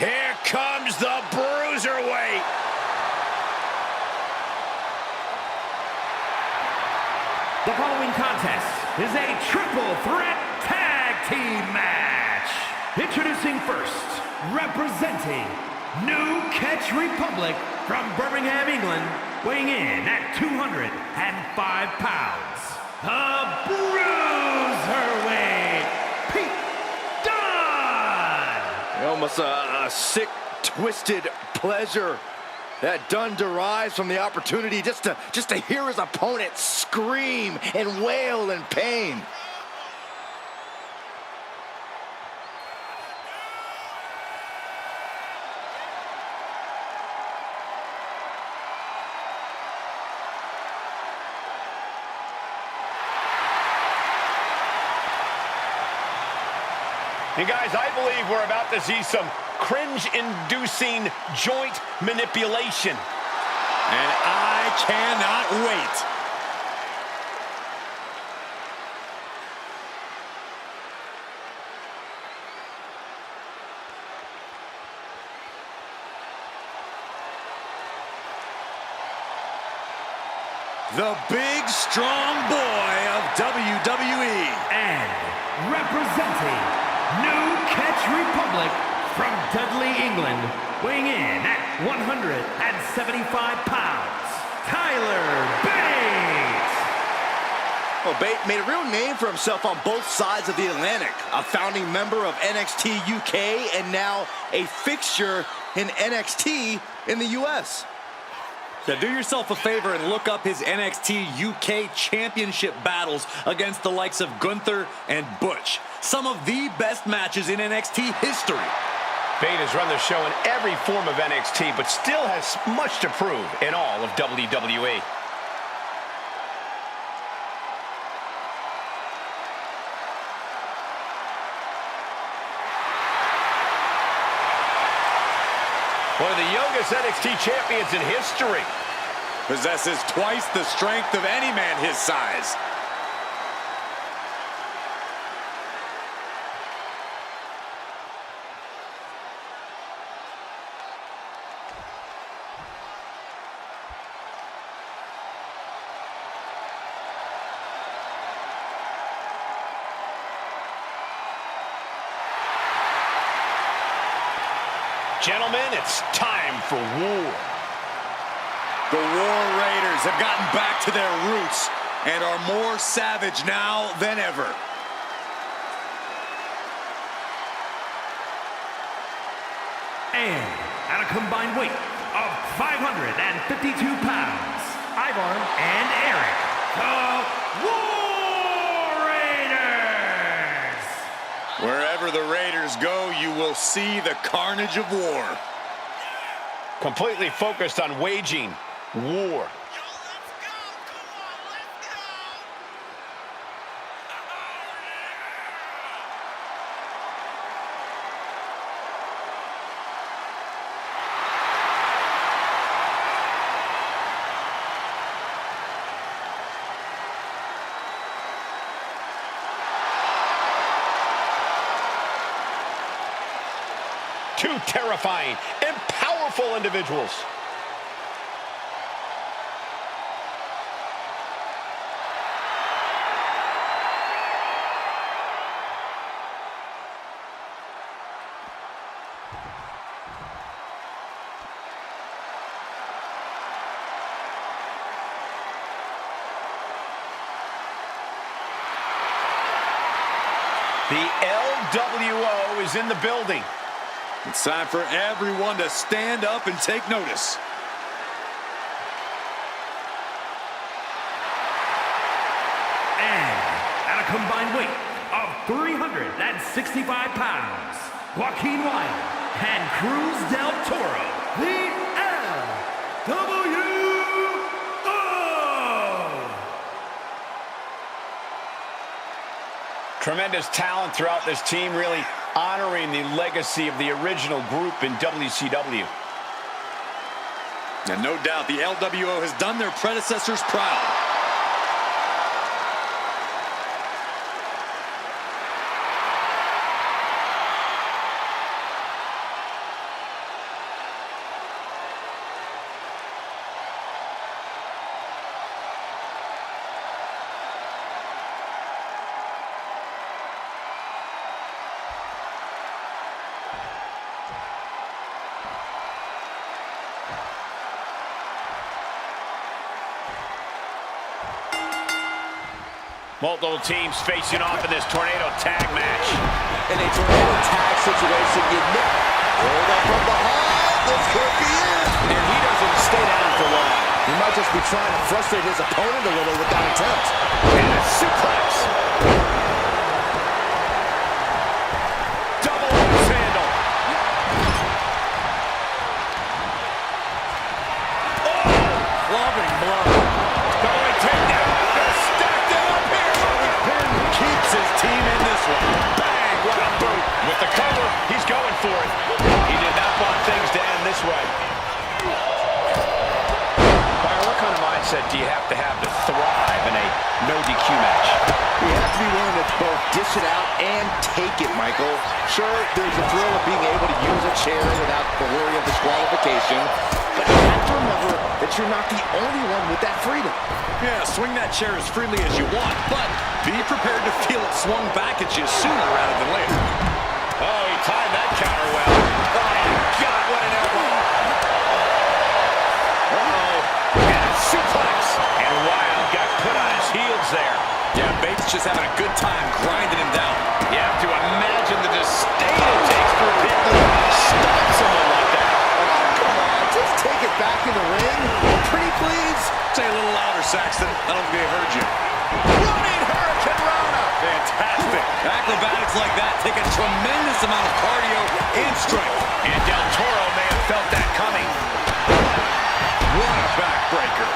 Here comes the Bruiserweight. The following contest is a triple threat tag team match. Introducing first, representing New Catch Republic from Birmingham, England, weighing in at 205 pounds, the Bruiserweight, Pete Dunne. Almost a sick, twisted pleasure that Dunne derives from the opportunity just to hear his opponent scream and wail in pain. And guys, I believe we're about to see some cringe-inducing joint manipulation. And I cannot wait. The big, strong boy of WWE. And representing New Catch Republic from Dudley, England, weighing in at 175 pounds, Tyler Bate. Well, Bate made a real name for himself on both sides of the Atlantic. A founding member of NXT UK and now a fixture in NXT in the US. Now do yourself a favor and look up his NXT UK championship battles against the likes of Gunther and Butch. Some of the best matches in NXT history. Bate has run the show in every form of NXT, but still has much to prove in all of WWE. One of the youngest NXT champions in history. Possesses twice the strength of any man his size. Gentlemen, it's time for war. The War Raiders have gotten back to their roots and are more savage now than ever. And at a combined weight of 552 pounds, Ivar and Eric, the War Raiders. Wherever the Raiders go, you will see the carnage of war. Completely focused on waging war. Two terrifying and powerful individuals. The LWO is in the building. It's time for everyone to stand up and take notice. And at a combined weight of 365 pounds, Joaquin Wilde and Cruz del Toro, the LWO. Tremendous talent throughout this team, really honoring the legacy of the original group in WCW. And no doubt the LWO has done their predecessors proud. Multiple teams facing off in this tornado tag match. In a tornado tag situation, you never hold up from behind. This could be it. And he doesn't stay down for long. He might just be trying to frustrate his opponent a little with that attempt. And a suplex. Double axe handle. Loving blow. Going takedown. They're stacked him up here. Pin keeps his team in this one. Bang, what a boot. With the cover, he's going for it. He did not want things to end this way. Byron, what kind of mindset do you have to thrive in a no DQ match? You have to be willing to both dish it out and take it, Michael. Sure, there's a thrill of being able to use a chair without the worry of disqualification, but you have to remember that you're not the only one with that freedom. Yeah, swing that chair as freely as you want, but be prepared to feel it swung back at you sooner rather than later. Oh, he timed that counter well. Oh, my God, what an elbow. Uh-oh. And a suplex. And Wild got put on his heels there. Yeah, Bates just having a good time grinding him down. You have to imagine the disdain it takes for people to stop someone like that. Oh, come on, just take it back in the ring. Pretty please. Say a little louder, Saxton. I don't think they heard you. Running Hurricane Rana. Fantastic. Acrobatics like that take a tremendous amount of cardio and strength. And Del Toro may have felt that coming. What a backbreaker.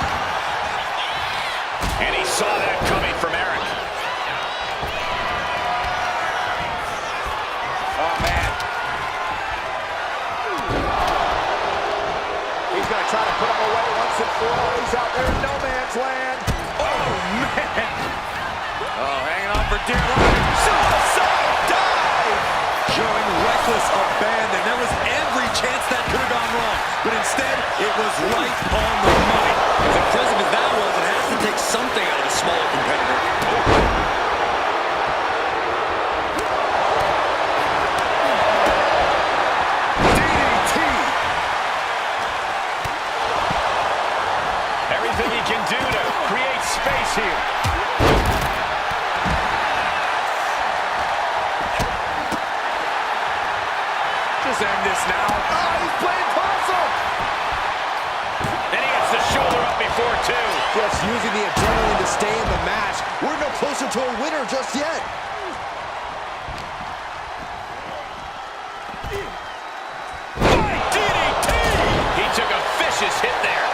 And he saw that coming from Eric. Oh, man. He's going to try to put him away once and for all. He's out there in no man's land. Oh, man. Oh, hanging on for dear life. Suicide dive. Showing reckless abandon. There was every chance that could have gone wrong. But instead, it was right on the money. As impressive as that was, it has to take something out of a smaller competitor. DDT. Everything he can do to create space here. Just end this now. Oh, he's playing possum. And he gets the shoulder up before two. Just using the adrenaline to stay in the match. We're no closer to a winner just yet. DDT! He took a vicious hit there.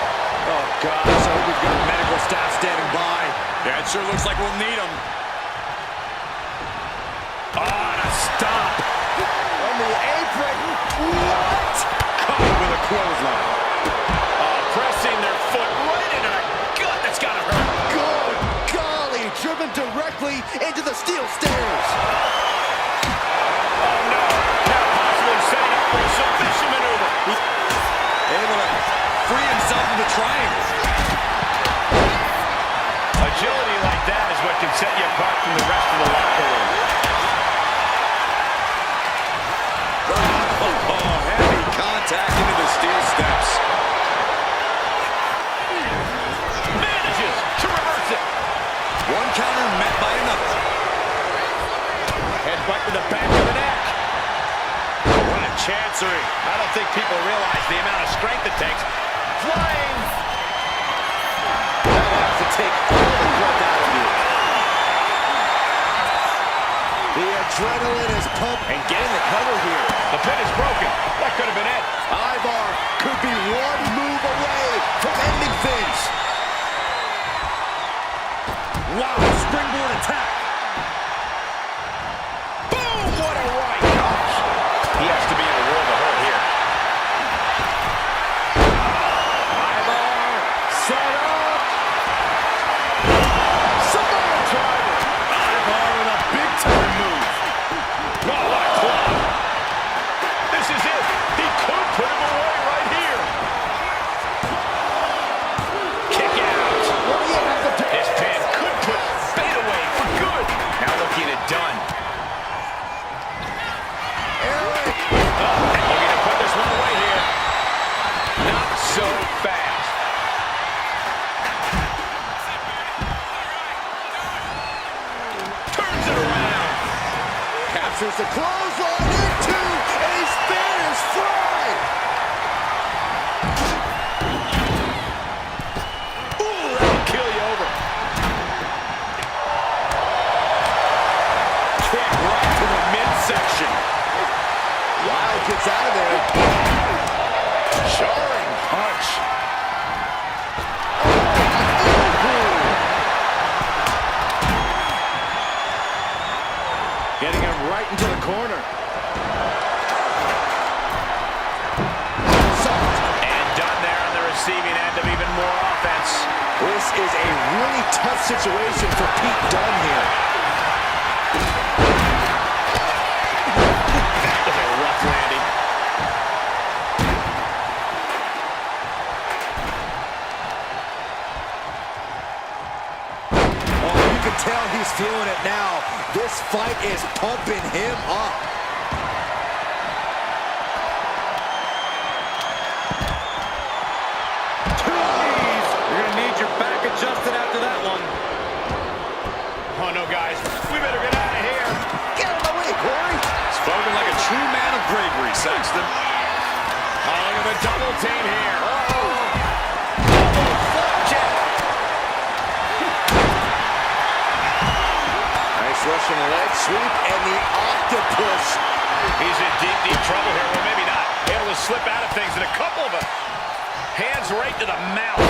Oh, gosh. I hope we've got medical staff standing by. Yeah, it sure looks like we'll need them. Oh, and a stop. On the apron. What? Caught with a clothesline. Pressing their foot right into the gut. That's got to hurt. Good golly. Driven directly into the steel stairs. Oh, no. Now possibly setting up for a submission maneuver. Able to free himself from the triangle. Agility like that is what can set you apart from the rest of the locker room. Oh, heavy contact into the steel steps. Manages to reverse it. One counter met by another. Headbutt to the back of the neck. What a chancery. I don't think people realize the amount of strength it takes. Flying. That has to take all the breath out of you. The adrenaline is pumped. And getting the cover here. The pin is broken. That could have been it. Ivar could be one move away from ending things. Wow, springboard attack. Boom! What a right. Gosh. He has to be in a world of hurt here. Ivar set up. Samoa driver. Ivar with a big time move. Oh, what a club. There's a clothesline into a Spanish fly. Ooh, that'll kill you over. Kick right to the midsection. Wild gets out of there. Jarring punch. Getting him right into the corner. And done there on the receiving end of even more offense. This is a really tough situation for Pete Dunne here. That was a rough landing. Oh, you can tell he's feeling it now. This fight is pumping him up. Two knees. You're going to need your back adjusted after that one. Oh, no, guys. We better get out of here. Get out of my way, Corey. Spoken like a true man of bravery, Saxton. Oh, look at the double team here. Nice Russian leg sweep and the octopus. He's in deep, deep trouble here. Well, maybe not. Able to slip out of things, and a couple of them. Hands right to the mouth.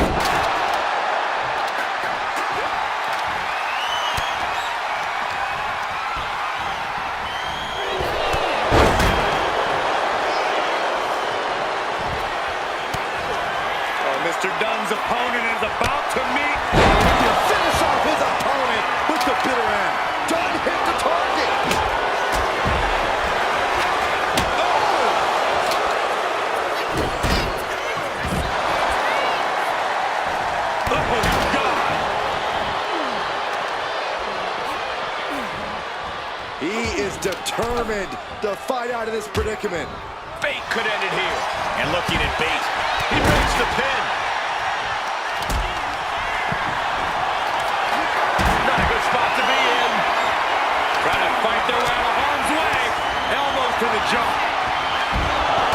Mr. Dunne's opponent is about to meet. He'll finish off his opponent with the bitter end. Dunne hit the target. Oh, God. He is determined to fight out of this predicament. Bate could end it here. And looking at Bate, he breaks the pin. Not a good spot to be in. Trying to fight their way out of harm's way. Elbows to the jaw.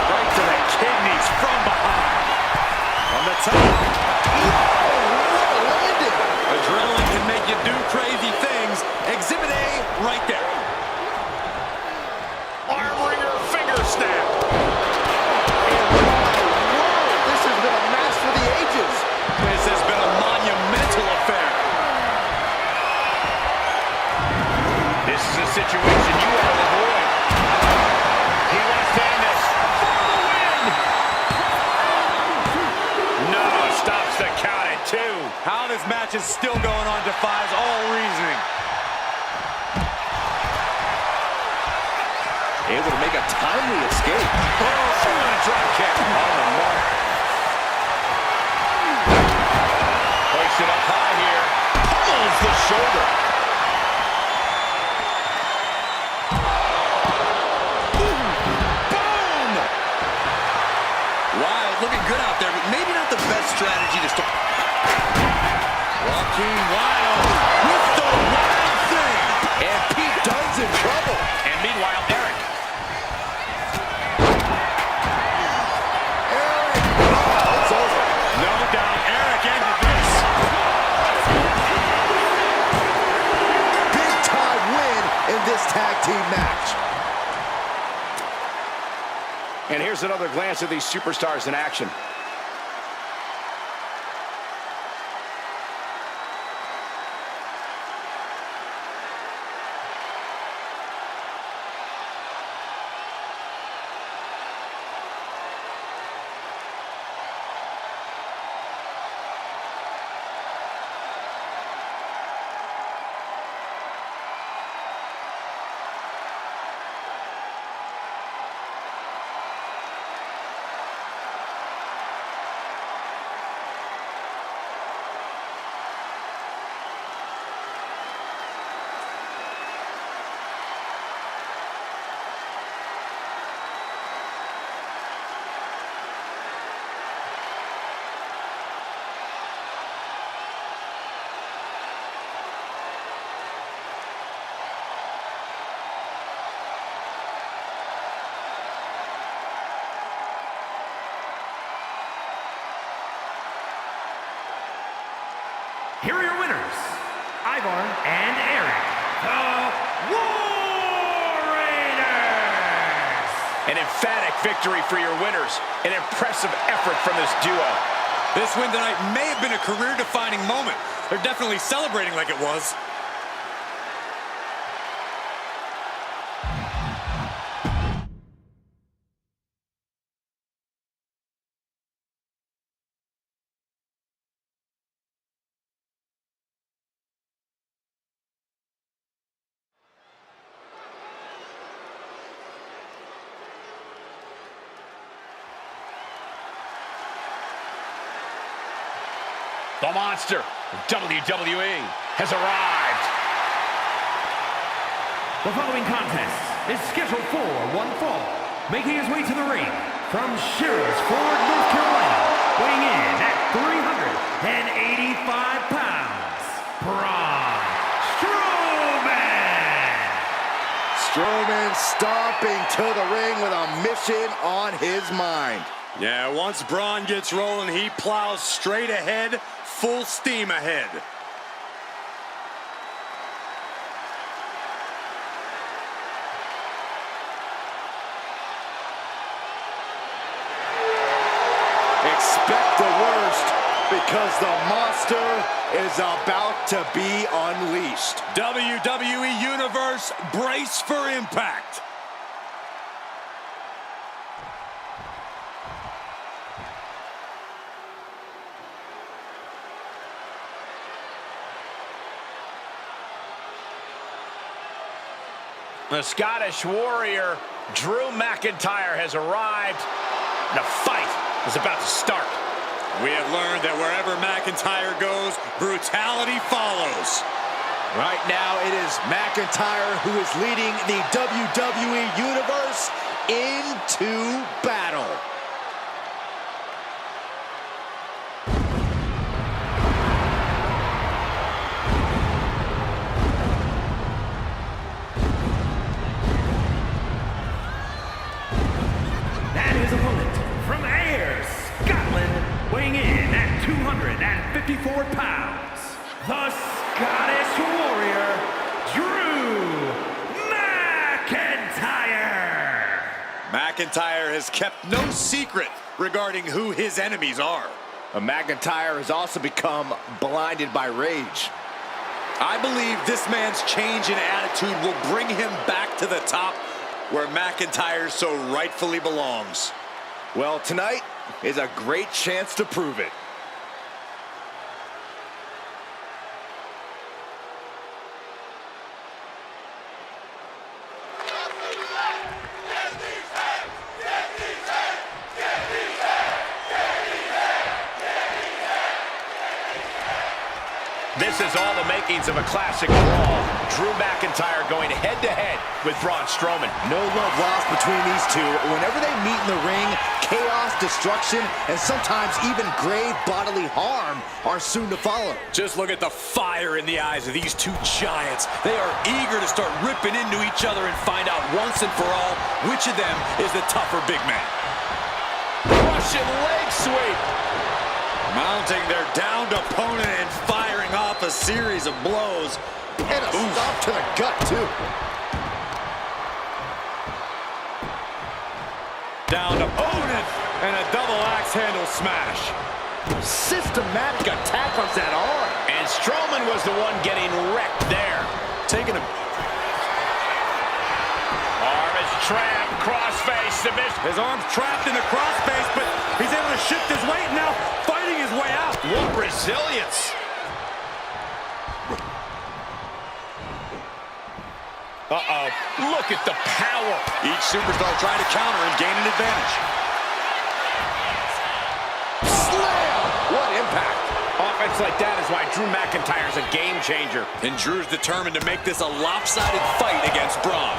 Right to the kidneys from behind. On the top. Landed. Adrenaline can make you do crazy things. Exhibit A right there. Arm wringer finger snap. This has been a match for the ages. This has been a monumental affair. This is a situation you want to avoid. He wants to end this for the win. No, stops the count at 2. How this match is still going on defies all reasoning. Able to make a timely escape. Oh, what a drop kick. On the mark. Hoists it up high here. Pummels the shoulder. Boom! Wild looking good out there, but maybe not the best strategy to start. Joaquin Wild with the wild thing. And Pete Dunne's in trouble. And meanwhile, Eric. It's over. No doubt Eric ended this. Big time win in this tag team match. And here's another glance at these superstars in action. here are your winners, Ivar and Eric, the War Raiders. An emphatic victory for your winners. An impressive effort from this duo. This win tonight may have been a career-defining moment. They're definitely celebrating like it was. The monster, WWE, has arrived. The following contest is scheduled for one fall. Making his way to the ring from Sherrills-Ford, North Carolina, weighing in at 385 pounds, Braun Strowman. Strowman stomping to the ring with a mission on his mind. Yeah, once Braun gets rolling, he plows straight ahead, full steam ahead. Expect the worst because the monster is about to be unleashed. WWE Universe, brace for impact. The Scottish Warrior, Drew McIntyre, has arrived. The fight is about to start. We have learned that wherever McIntyre goes, brutality follows. Right now, it is McIntyre who is leading the WWE Universe into battle. And his opponent from Ayr, Scotland, weighing in at 254 pounds, the Scottish Warrior, Drew McIntyre. McIntyre has kept no secret regarding who his enemies are. McIntyre has also become blinded by rage. I believe this man's change in attitude will bring him back to the top where McIntyre so rightfully belongs. Well, tonight is a great chance to prove it. This is all the makings of a classic brawl. Drew McIntyre going head-to-head with Braun Strowman. No love lost between these two. Whenever they meet in the ring, chaos, destruction, and sometimes even grave bodily harm are soon to follow. Just look at the fire in the eyes of these two giants. They are eager to start ripping into each other and find out once and for all which of them is the tougher big man. Russian leg sweep. Mounting their downed opponent and firing off a series of blows. And a stomp to the gut, too. Down opponent and a double axe handle smash. Systematic attack on that arm. And Strowman was the one getting wrecked there. Taking a Arm is trapped, crossface submission. His arm's trapped in the crossface, but he's able to shift his weight now, fighting his way out. What resilience. Uh-oh. Look at the power. Each superstar trying to counter and gain an advantage. Slam! What impact. Offense like that is why Drew McIntyre's a game changer. And Drew's determined to make this a lopsided fight against Braun.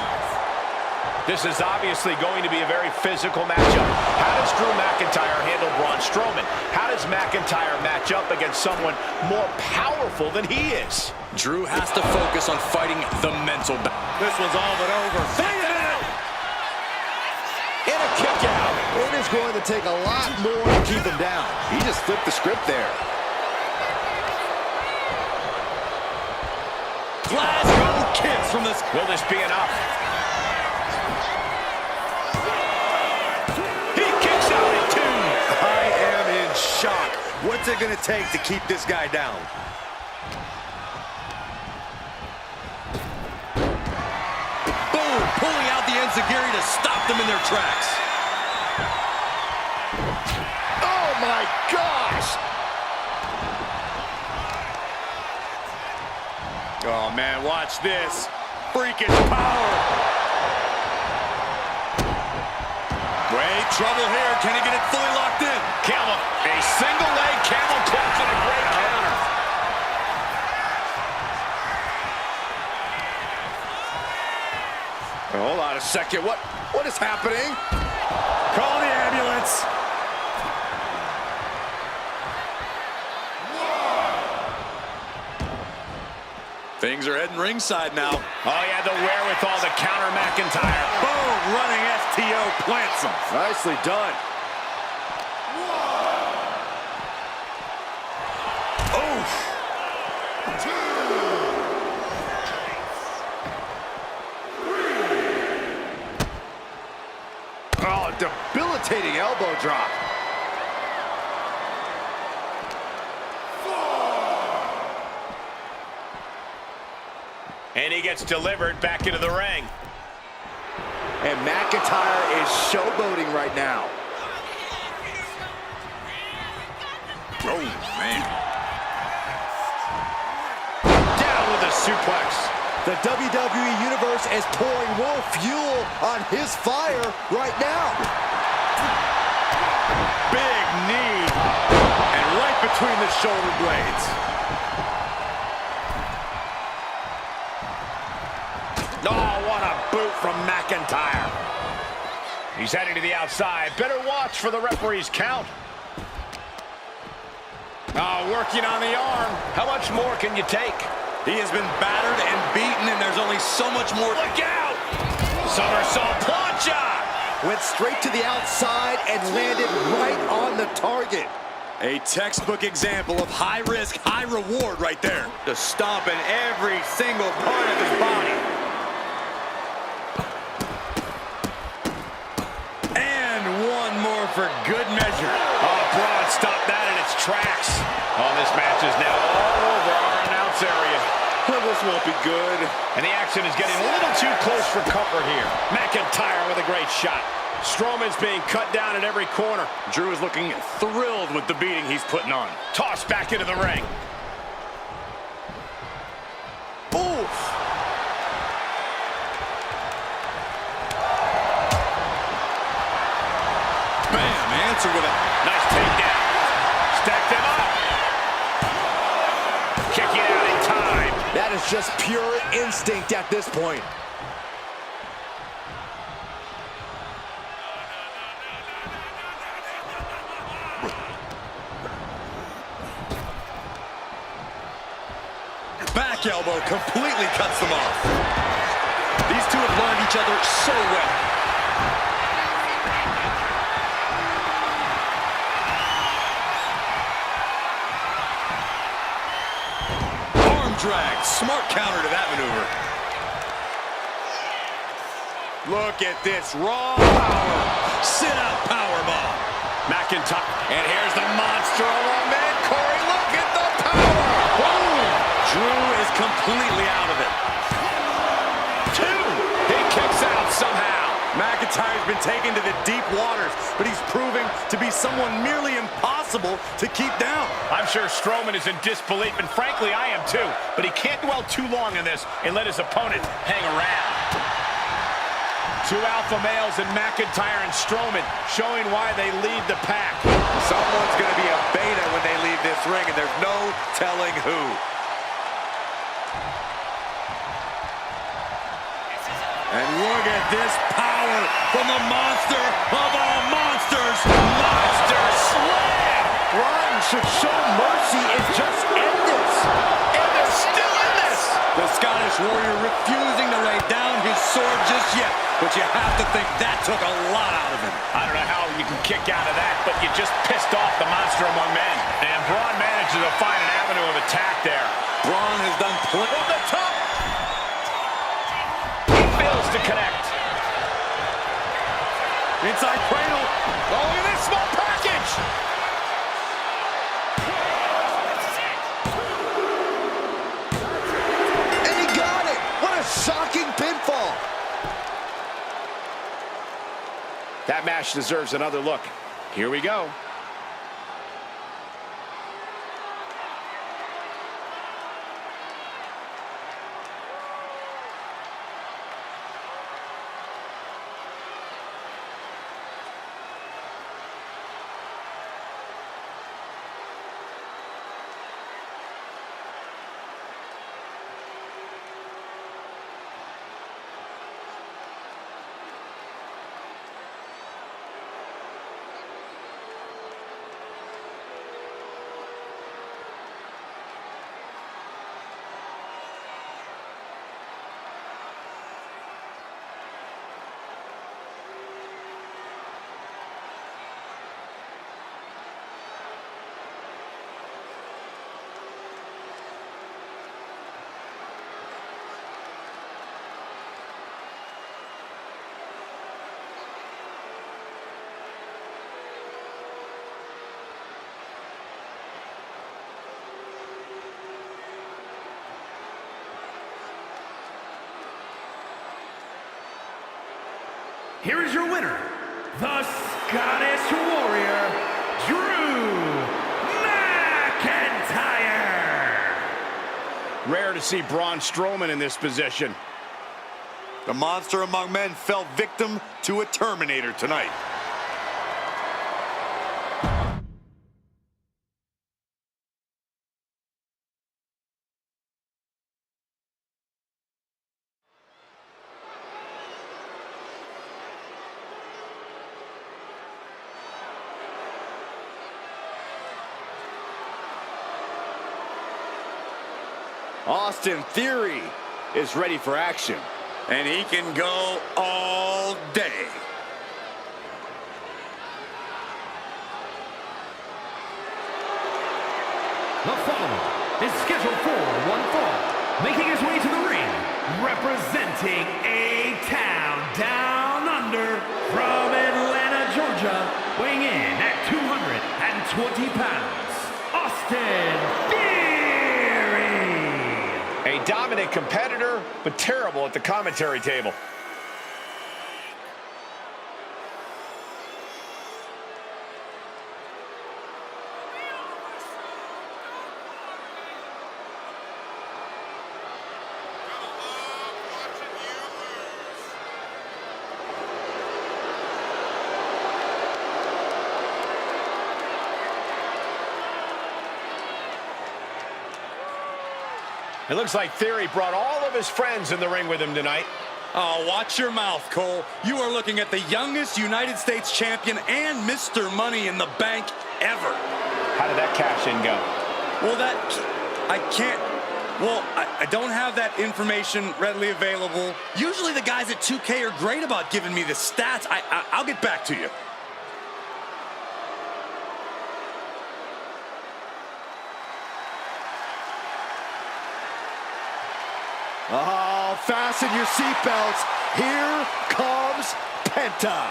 This is obviously going to be a very physical matchup. How does Drew McIntyre handle Braun Strowman? How does McIntyre match up against someone more powerful than he is? Drew has to focus on fighting the mental battle. This one's all but over. And a kick out. It is going to take a lot more to keep him down. He just flipped the script there. Glasgow kiss from this. Will this be enough? He kicks out at 2. I am in shock. What's it going to take to keep this guy down? Boom! Pulling out the enziguri to stop them in their tracks. Oh my gosh! Oh man, watch this. Freakish power. Wait, trouble here. Can he get it fully locked in? Camel, a single leg camel clutch and a great counter. Hold on a second. What is happening? Call the ambulance. Things are heading ringside now. Oh, he had the wherewithal to counter McIntyre. Boom! Running STO plants him. Nicely done. Oh, debilitating elbow drop. And he gets delivered back into the ring. And McIntyre is showboating right now. Oh, man. Down with a suplex. The WWE Universe is pouring more fuel on his fire right now. Big knee. And right between the shoulder blades. Oh, what a boot from McIntyre. He's heading to the outside. Better watch for the referee's count. Oh, working on the arm. How much more can you take? He has been battered and beaten, and there's only so much more. Look out! Somersault plancha! Went straight to the outside and landed right on the target. A textbook example of high risk, high reward right there. Just stomping every single part of his body. And one more for good measure. Oh, Braun stopped that in its tracks. Oh, this match is now all over our announce area. Well, this won't be good. And the action is getting a little too close for comfort here. McIntyre with a great shot. Strowman's being cut down at every corner. Drew is looking thrilled with the beating he's putting on. Tossed back into the ring. Oof! Bam, answer with a Nice takedown. Stacked him up. Kicking out in time. That is just pure instinct at this point. back elbow completely cuts them off. These two have learned each other so well. Arm drag, smart counter to that maneuver. Look at this raw power. Sit out powerbomb. McIntyre, and here's the monster along man. Corey, look at the power. Boom. Drew is completely out of it. Two. He kicks out somehow. McIntyre's been taken to the deep waters, but he's proving to be someone nearly impossible to keep down. I'm sure Strowman is in disbelief, and frankly, I am too. But he can't dwell too long on this and let his opponent hang around. Two alpha males in McIntyre and Strowman showing why they lead the pack. Someone's going to be a beta when they leave this ring, and there's no telling who. And look at this power from the monster of all monsters. Monster Slam! Braun should show mercy and just end this. And they're still in this! The Scottish Warrior refusing to lay down his sword just yet. But you have to think that took a lot out of him. I don't know how you can kick out of that, but you just pissed off the monster among men. And Braun manages to find an avenue of attack there. Braun has done plenty. From the top, fails to connect. Inside cradle. Oh, look at this small package. And he got it. What a shocking pinfall. That match deserves another look. Here we go. Here is your winner, the Scottish Warrior, Drew McIntyre. Rare to see Braun Strowman in this position. The monster among men fell victim to a Terminator tonight. Austin Theory is ready for action. And he can go all day. The following is scheduled for one fall, making his way to the ring, representing A-Town Down Under from Atlanta, Georgia, weighing in at 220 pounds, Austin Theory. A dominant competitor, but terrible at the commentary table. It looks like Theory brought all of his friends in the ring with him tonight. Oh, watch your mouth, Cole. You are looking at the youngest United States champion and Mr. Money in the Bank ever. How did that cash in go? Well, I don't have that information readily available. Usually the guys at 2K are great about giving me the stats. I'll get back to you. Oh, fasten your seatbelts. Here comes Penta.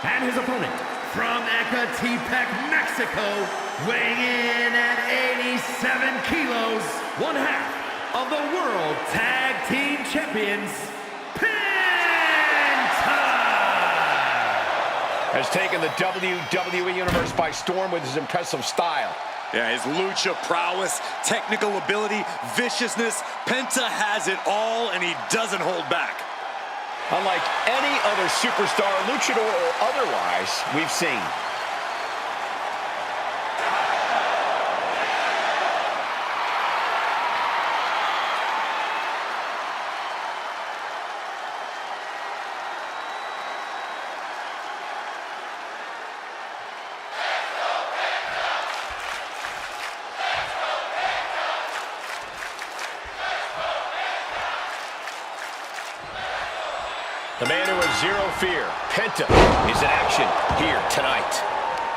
And his opponent, from Ecatepec, Mexico, weighing in at 87 kilos, one half of the World Tag Team Champions, Penta! Has taken the WWE Universe by storm with his impressive style. Yeah, his lucha prowess, technical ability, viciousness. Penta has it all, and he doesn't hold back. Unlike any other superstar, luchador or otherwise, we've seen. The man who has zero fear, Penta, is in action here tonight.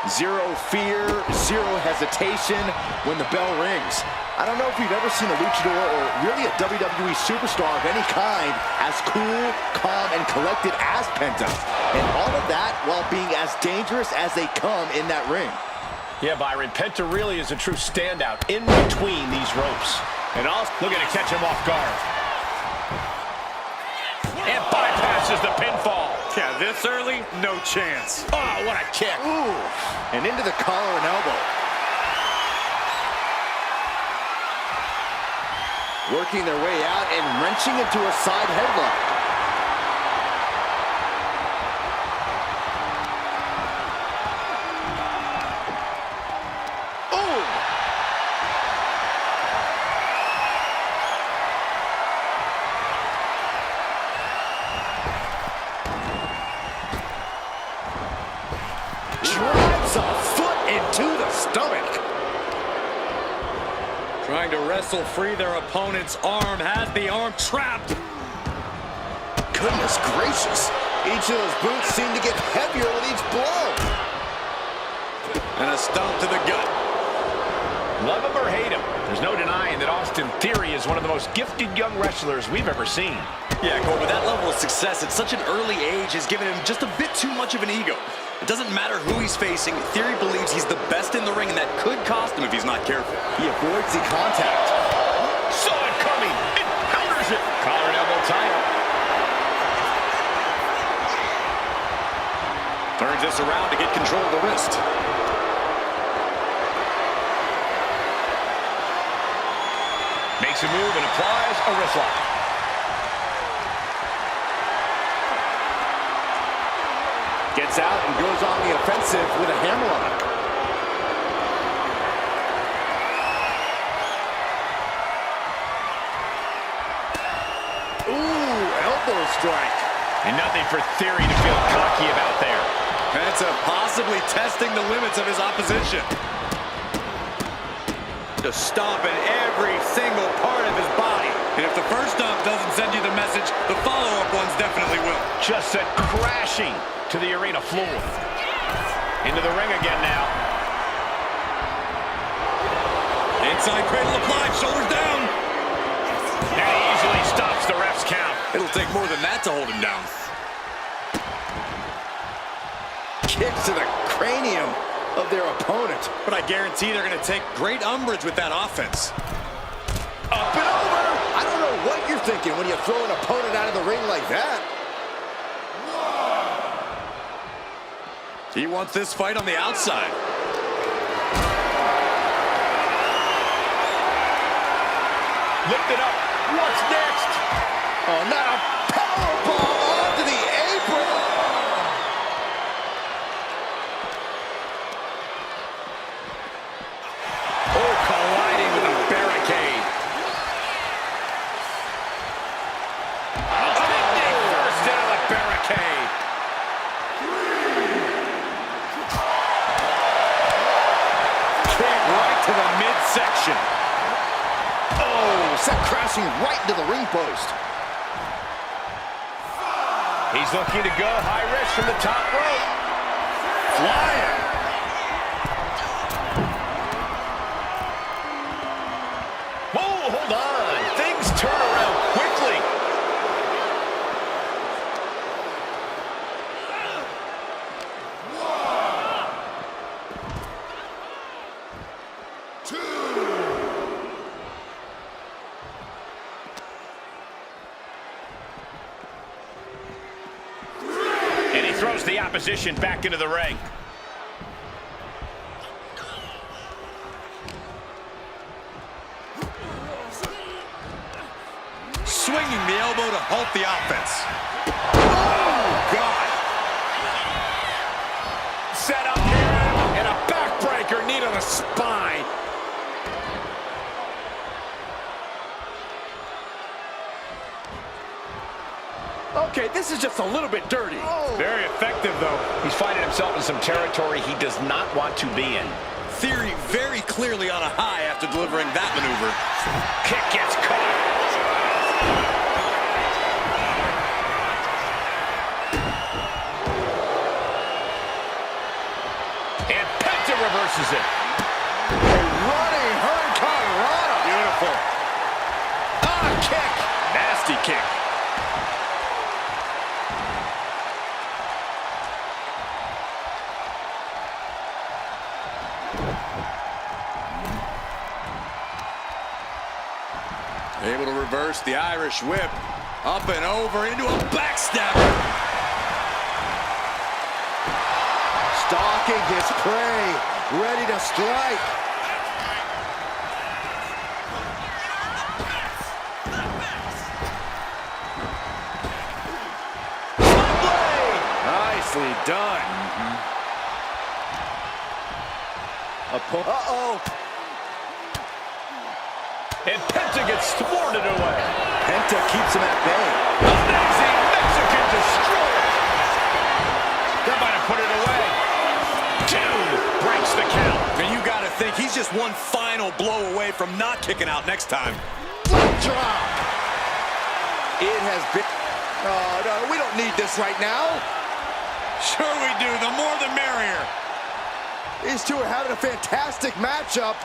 Zero fear, zero hesitation when the bell rings. I don't know if you've ever seen a luchador or really a WWE superstar of any kind as cool, calm, and collected as Penta. And all of that while being as dangerous as they come in that ring. Yeah, Byron, Penta really is a true standout in between these ropes. And also, looking to catch him off guard. And bypasses the pinfall. Yeah, this early, no chance. Oh, what a kick. Ooh, and into the collar and elbow. Working their way out and wrenching into a side headlock. Drives a foot into the stomach. Trying to wrestle free their opponent's arm, has the arm trapped. Goodness gracious. Each of those boots seem to get heavier with each blow. And a stomp to the gut. Love him or hate him, there's no denying that Austin Theory is one of the most gifted young wrestlers we've ever seen. Yeah, Cole, with that level of success at such an early age has given him just a bit too much of an ego. It doesn't matter who he's facing. Theory believes he's the best in the ring, and that could cost him if he's not careful. He avoids the contact. Saw it coming. It counters it. Collar and elbow tie. Turns this around to get control of the wrist. Makes a move and applies a wrist lock. Gets out and goes on the offensive with a hammerlock. Ooh, elbow strike. And nothing for Theory to feel cocky about there. Penta possibly testing the limits of his opposition. Just stomping every single part of his body. And if the first stomp doesn't send you the message, the follow-up ones definitely will. Just sent crashing to the arena floor. Into the ring again now. Inside cradle applied, shoulders down. And he easily stops the ref's count. It'll take more than that to hold him down. Kicks to the cranium of their opponent. But I guarantee they're going to take great umbrage with that offense. Up and over. I don't know what you're thinking when you throw an opponent out of the ring like that. He wants this fight on the outside. Lift it up. What's next? Oh, not a powerbomb onto the apron. Oh, colliding with a barricade. Big first into the barricade. Kick right to the midsection. Oh, set crashing right into the ring post. He's looking to go high risk from the top rope. Flying. Whoa, hold on. Things turn around quickly. And he throws the opposition back into the ring. Swinging the elbow to halt the offense. Oh, God. Set up here. And a backbreaker, knee to the spine. Okay, this is just a little bit dirty. Very effective, though. He's finding himself in some territory he does not want to be in. Theory very clearly on a high after delivering that maneuver. Kick gets caught. nasty kick. Able to reverse the Irish whip. Up and over into a backstabber. Stalking his prey, ready to strike. Nicely done. Uh-oh. And Penta gets thwarted away. Penta keeps him at bay. Amazing Mexican destroyer. That might have put it away. 2 breaks the count. And you got to think he's just one final blow away from not kicking out next time. Drop. It has been... Oh, no, we don't need this right now. Sure we do. The more the merrier. These two are having a fantastic matchup.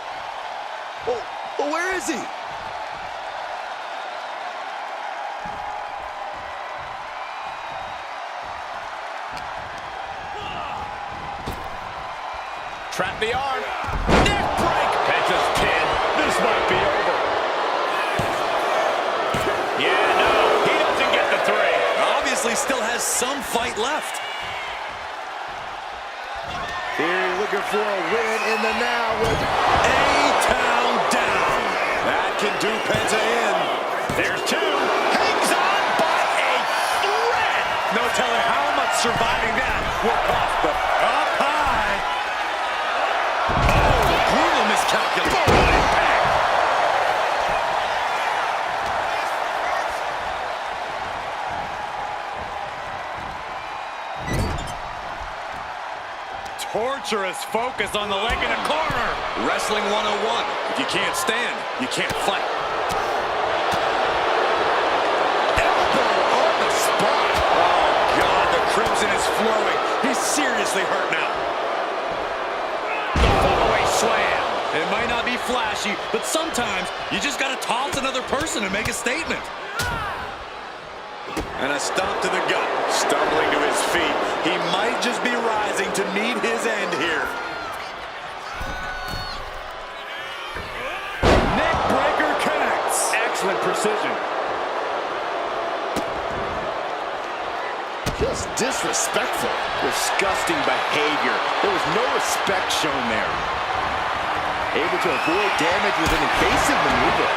Well, where is he? Trap the arm. Neck break. Penta's pin. This might be over. Yeah, no. He doesn't get the 3. Obviously still has some fight left. Theory looking for a win in the now with A-Town down. That can do Penta in. There's 2. Hangs on by a thread. No telling how much surviving that will cost, but up high. Oh, brutal miscalculation. Boom, impact. Torturous focus on the leg in the corner. Wrestling 101. If you can't stand, you can't fight. elbow on the spot. Oh, God, the crimson is flowing. He's seriously hurt now. The fallaway slam. It might not be flashy, but sometimes you just got to toss another person and make a statement. And a stomp to the gut. Stumbling to his feet. He might just be rising to meet his end here. Neck breaker connects. Excellent precision. Just disrespectful. Disgusting behavior. There was no respect shown there. Able to avoid damage with an evasive maneuver.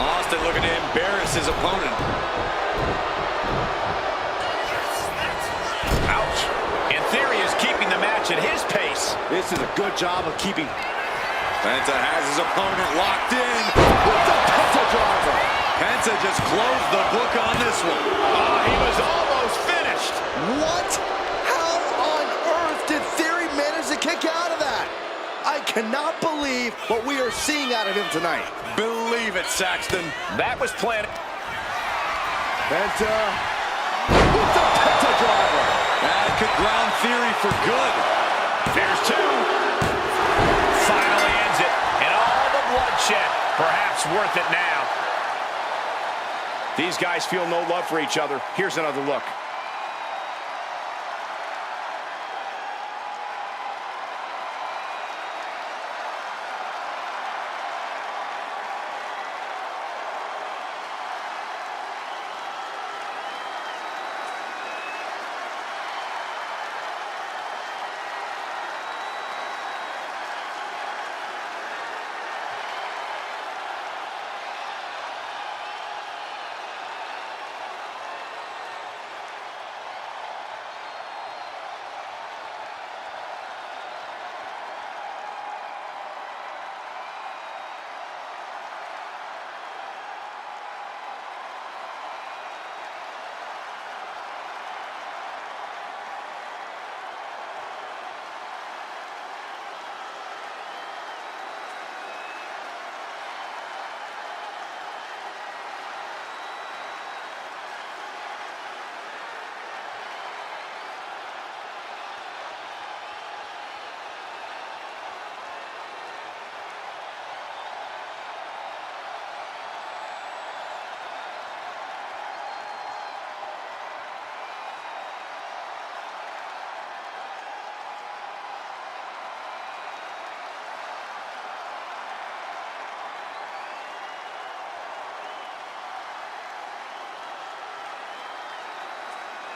Austin looking to embarrass his opponent. Ouch. And Theory is keeping the match at his pace. This is a good job of keeping. Penta has his opponent locked in. With the Penta driver. Penta just closed the book on this one. Oh, he was almost finished. What? How on earth did Theory manage to kick out of that? I cannot believe what we are seeing out of him tonight. Believe it, Saxton. That was planned. Penta with the Penta driver. That could ground Theory for good. There's 2. Finally ends it. And all the bloodshed. Perhaps worth it now. These guys feel no love for each other. Here's another look.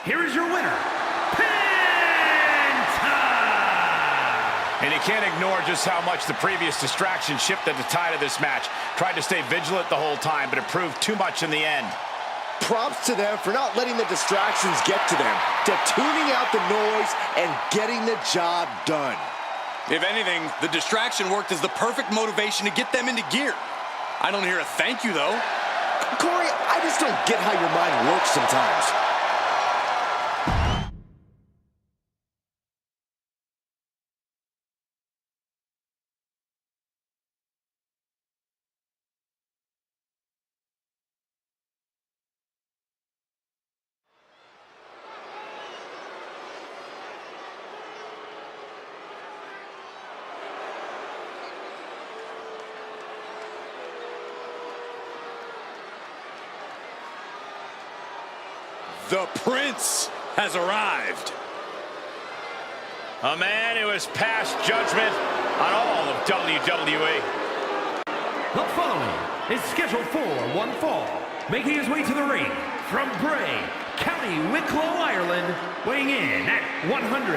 here is your winner, Penta! And you can't ignore just how much the previous distraction shifted the tide of this match. Tried to stay vigilant the whole time, but it proved too much in the end. Props to them for not letting the distractions get to them, to tuning out the noise and getting the job done. If anything, the distraction worked as the perfect motivation to get them into gear. I don't hear a thank you, though. Corey, I just don't get how your mind works sometimes. The Prince has arrived. A man who has passed judgment on all of WWE. The following is scheduled for one fall, making his way to the ring from Bray, County Wicklow, Ireland, weighing in at 190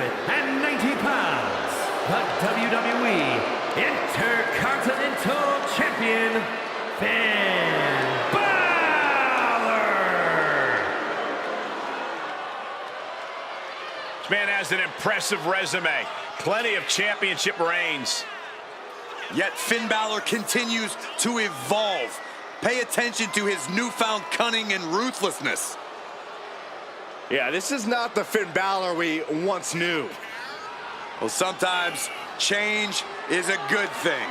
pounds, the WWE Intercontinental Champion, Finn Balor! This man has an impressive resume. Plenty of championship reigns. Yet Finn Balor continues to evolve. Pay attention to his newfound cunning and ruthlessness. Yeah, this is not the Finn Balor we once knew. Well, sometimes change is a good thing.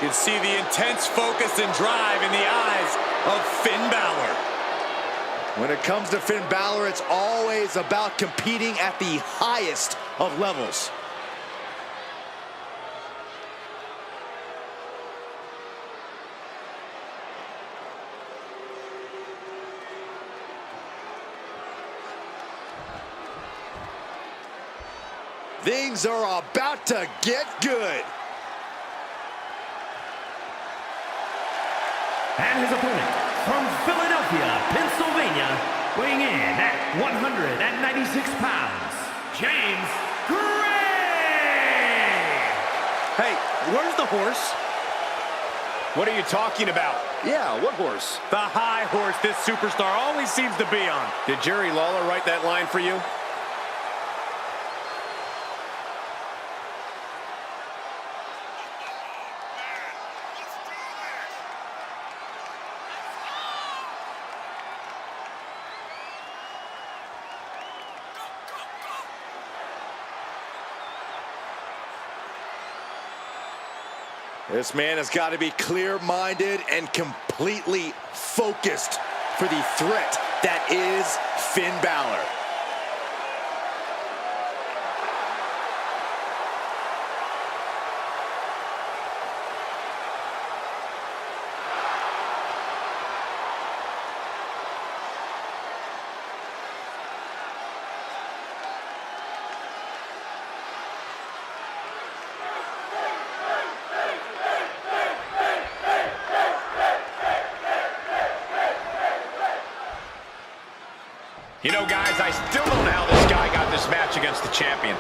You can see the intense focus and drive in the eyes of Finn Balor. When it comes to Finn Balor, it's always about competing at the highest of levels. Things are about to get good. And his opponent from Philadelphia, Pennsylvania, weighing in at 196 pounds, James Gray! Hey, where's the horse? What are you talking about? Yeah, what horse? The high horse this superstar always seems to be on. Did Jerry Lawler write that line for you? This man has got to be clear-minded and completely focused for the threat that is Finn Balor. You know, guys, I still don't know how this guy got this match against the champion.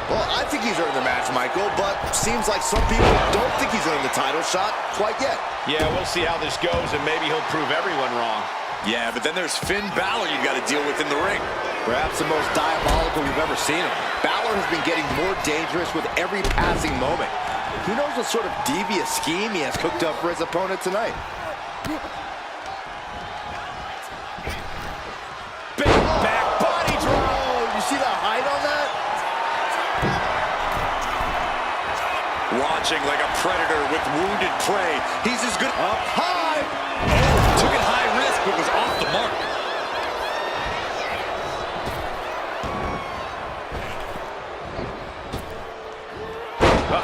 Well, I think he's earned the match, Michael, but seems like some people don't think he's earned the title shot quite yet. Yeah, we'll see how this goes, and maybe he'll prove everyone wrong. Yeah, but then there's Finn Balor you've got to deal with in the ring. Perhaps the most diabolical we've ever seen him. Balor has been getting more dangerous with every passing moment. Who knows what sort of devious scheme he has cooked up for his opponent tonight? Big back body drop. Oh, you see the height on that? watching like a predator with wounded prey. He's as good up high. Oh, took it high risk, but was off the mark.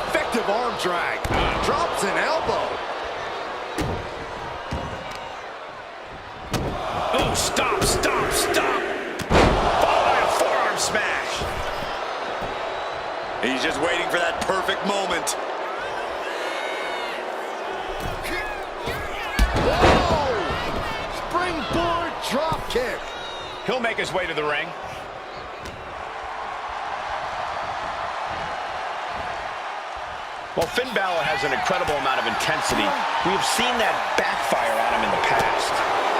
Effective arm drag. Drops an elbow. Oh, stop, stop, stop. Followed by a forearm smash. He's just waiting for that perfect moment. Whoa! Springboard drop kick. He'll make his way to the ring. Well, Finn Balor has an incredible amount of intensity. We have seen that backfire on him in the past.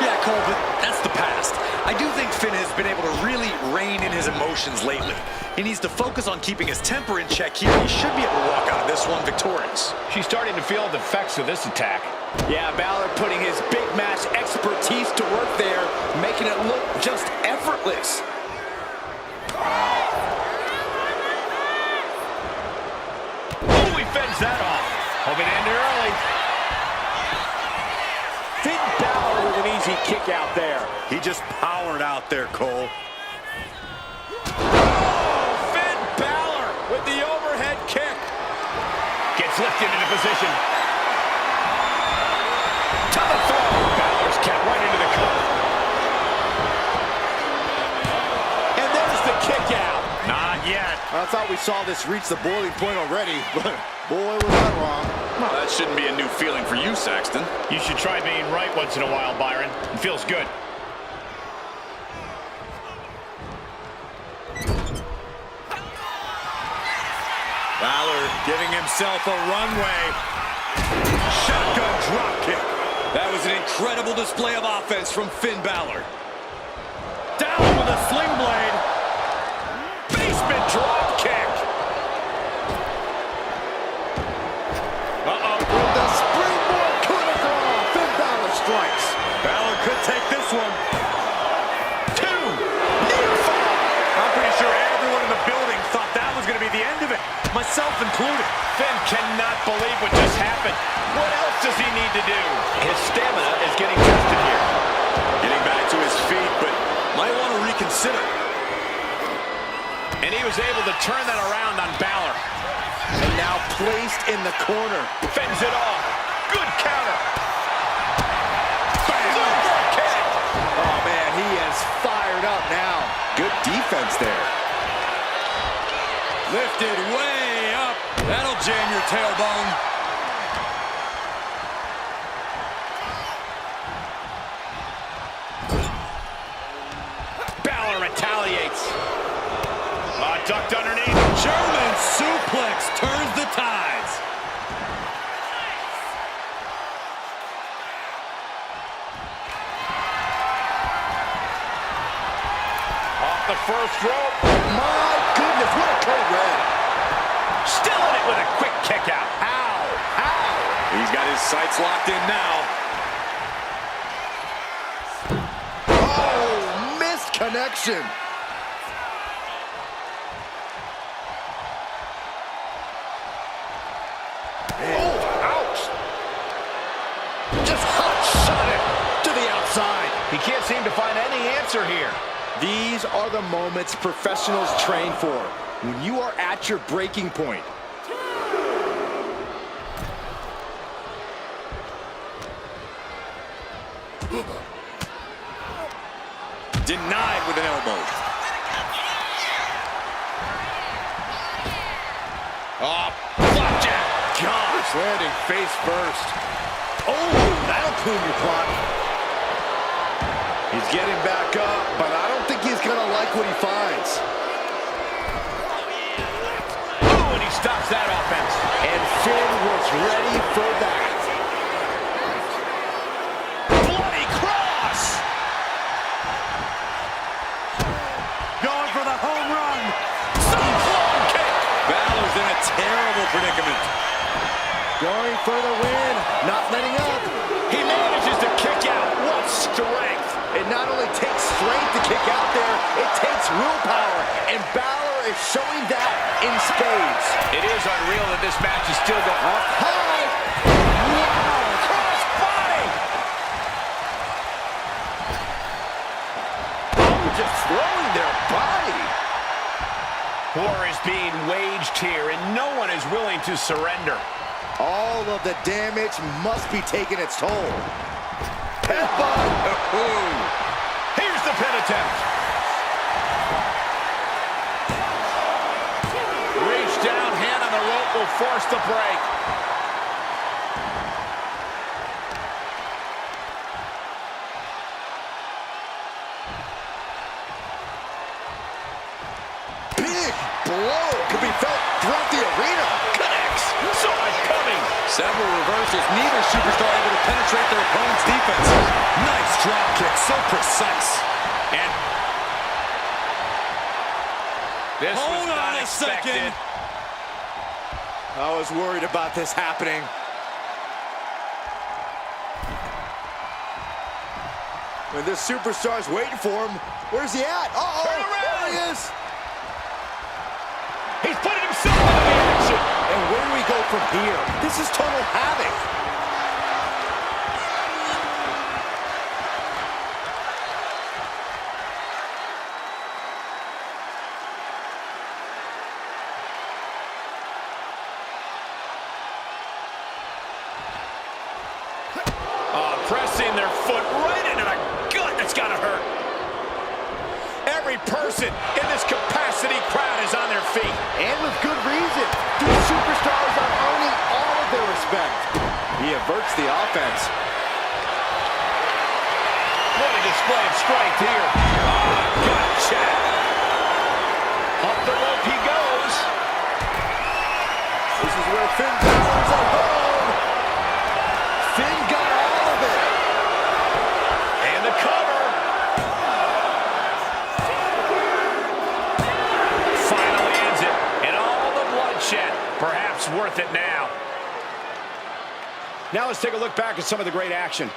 Yeah, Cole, but that's the past. I do think Finn has been able to really rein in his emotions lately. He needs to focus on keeping his temper in check here. He should be able to walk out of this one victorious. She's starting to feel the effects of this attack. Yeah, Balor putting his big match expertise to work there, making it look just effortless. Oh, he fends that off. Hoping to end it early. Finn Balor with an easy kick out there. He just powered out there, Cole. Finn Balor with the overhead kick. Gets lifted into position. To the floor. Balor's kept right into the cover. And there's the kick out. Not yet. I thought we saw this reach the boiling point already, but boy, was I wrong. Well, that shouldn't be a new feeling for you, Saxton. You should try being right once in a while, Byron. It feels good. Balor giving himself a runway. Shotgun drop kick. That was an incredible display of offense from Finn Balor. Down with a sling blade. Basement drop kick. With the springboard coup de grace, Finn Balor strikes. Balor could take this one. Two. Near fall. I'm pretty sure everyone in the building thought that was going to be the end of it, myself included. Finn cannot believe what just happened. What else does he need to do? His stamina is getting tested here. Getting back to his feet, but might want to reconsider. And he was able to turn that around on Balor. And now placed in the corner. Fends it off. Good counter. Super kick. Oh, man, he is fired up now. Good defense there. Lifted way up. That'll jam your tailbone. Balor retaliates. Ducked underneath. German suplex turns the tides. Off the first rope. My goodness, what a code red. Still in it with a quick kick out. Ow, ow. He's got his sights locked in now. Oh, missed connection. Oh, ouch. Just hot shot it to the outside. He can't seem to find any answer here. These are the moments professionals train for, when you are at your breaking point. Denied with an elbow. Oh, flapjack. Gosh, landing face first. Oh, that'll clean your clock. He's getting back up, but I don't think he's going to like what he finds. Oh, and he stops that offense. And Finn was ready for that. Bloody cross. Going for the home run. Sunflower kick. Balor's in a terrible predicament. Going for the win, not letting up. He manages to kick out. What strength. It not only takes strength to kick out there, it takes willpower. And Balor is showing that in spades. It is unreal that this match is still going on. High. Wow. Cross body. Oh, just throwing their body. War is being waged here, and no one is willing to surrender. All of the damage must be taking its toll. Headbutt. Here's the pin attempt. Reach down, hand on the rope will force the break. Big blow could be felt throughout the arena. Connects. Saw it coming. Several reversals, neither superstar able to penetrate their opponent's defense. Nice drop kick, so precise. And This was hold not on a expected. second. I was worried about this happening. When this superstar's waiting for him, where's he at? Uh-oh, Turn around. there he is. He's putting himself into the action. And where do we go from here? This is total havoc. Pressing their foot right into the gut. That's gotta hurt. Every person in this capacity crowd is on their feet. And with good reason. These superstars are earning all of their respect. He averts the offense. What a display of strength here. Oh, gut check. Up the rope he goes. This is where Finn Balor's at home. Finn got all of it. And the cover. Finally ends it. And all the bloodshed. Perhaps worth it now. Now let's take a look back at some of the great action.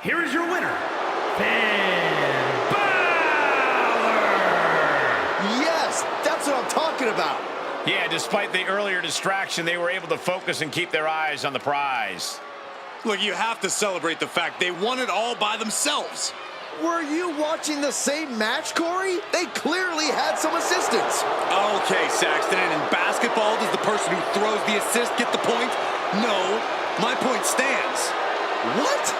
Here is your winner, Finn Balor! Yes, that's what I'm talking about. Yeah, despite the earlier distraction, they were able to focus and keep their eyes on the prize. Look, you have to celebrate the fact they won it all by themselves. Were you watching the same match, Corey? They clearly had some assistance. Okay, Saxton, and in basketball, does the person who throws the assist get the point? No, my point stands. What?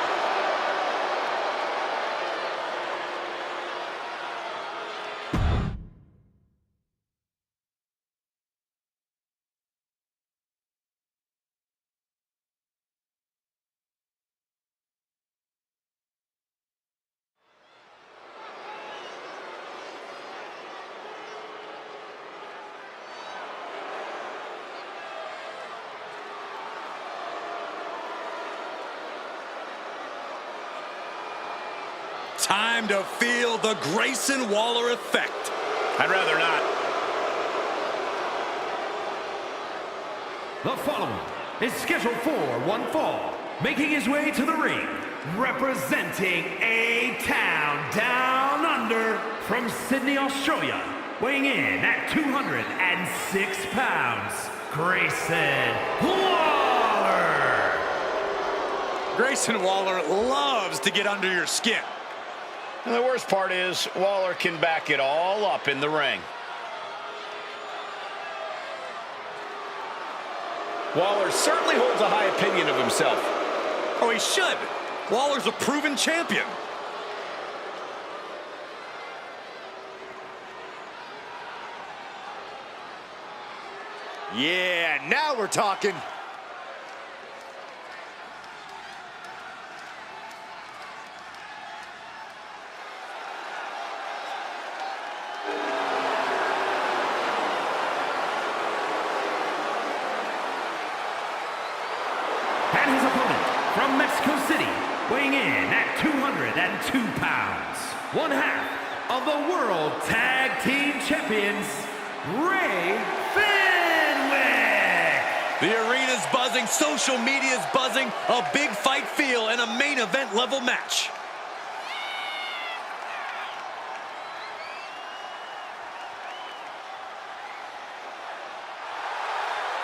Time to feel the Grayson Waller effect. I'd rather not. The following is scheduled for one fall, making his way to the ring, representing A-Town Down Under from Sydney, Australia, weighing in at 206 pounds, Grayson Waller. Grayson Waller loves to get under your skin. And the worst part is, Waller can back it all up in the ring. Waller certainly holds a high opinion of himself. Oh, he should. Waller's a proven champion. Yeah, now we're talking. And his opponent from Mexico City, weighing in at 202 pounds, one half of the World Tag Team Champions, Rey Fenwick. The arena's buzzing, social media's buzzing, a big fight feel, and a main event level match.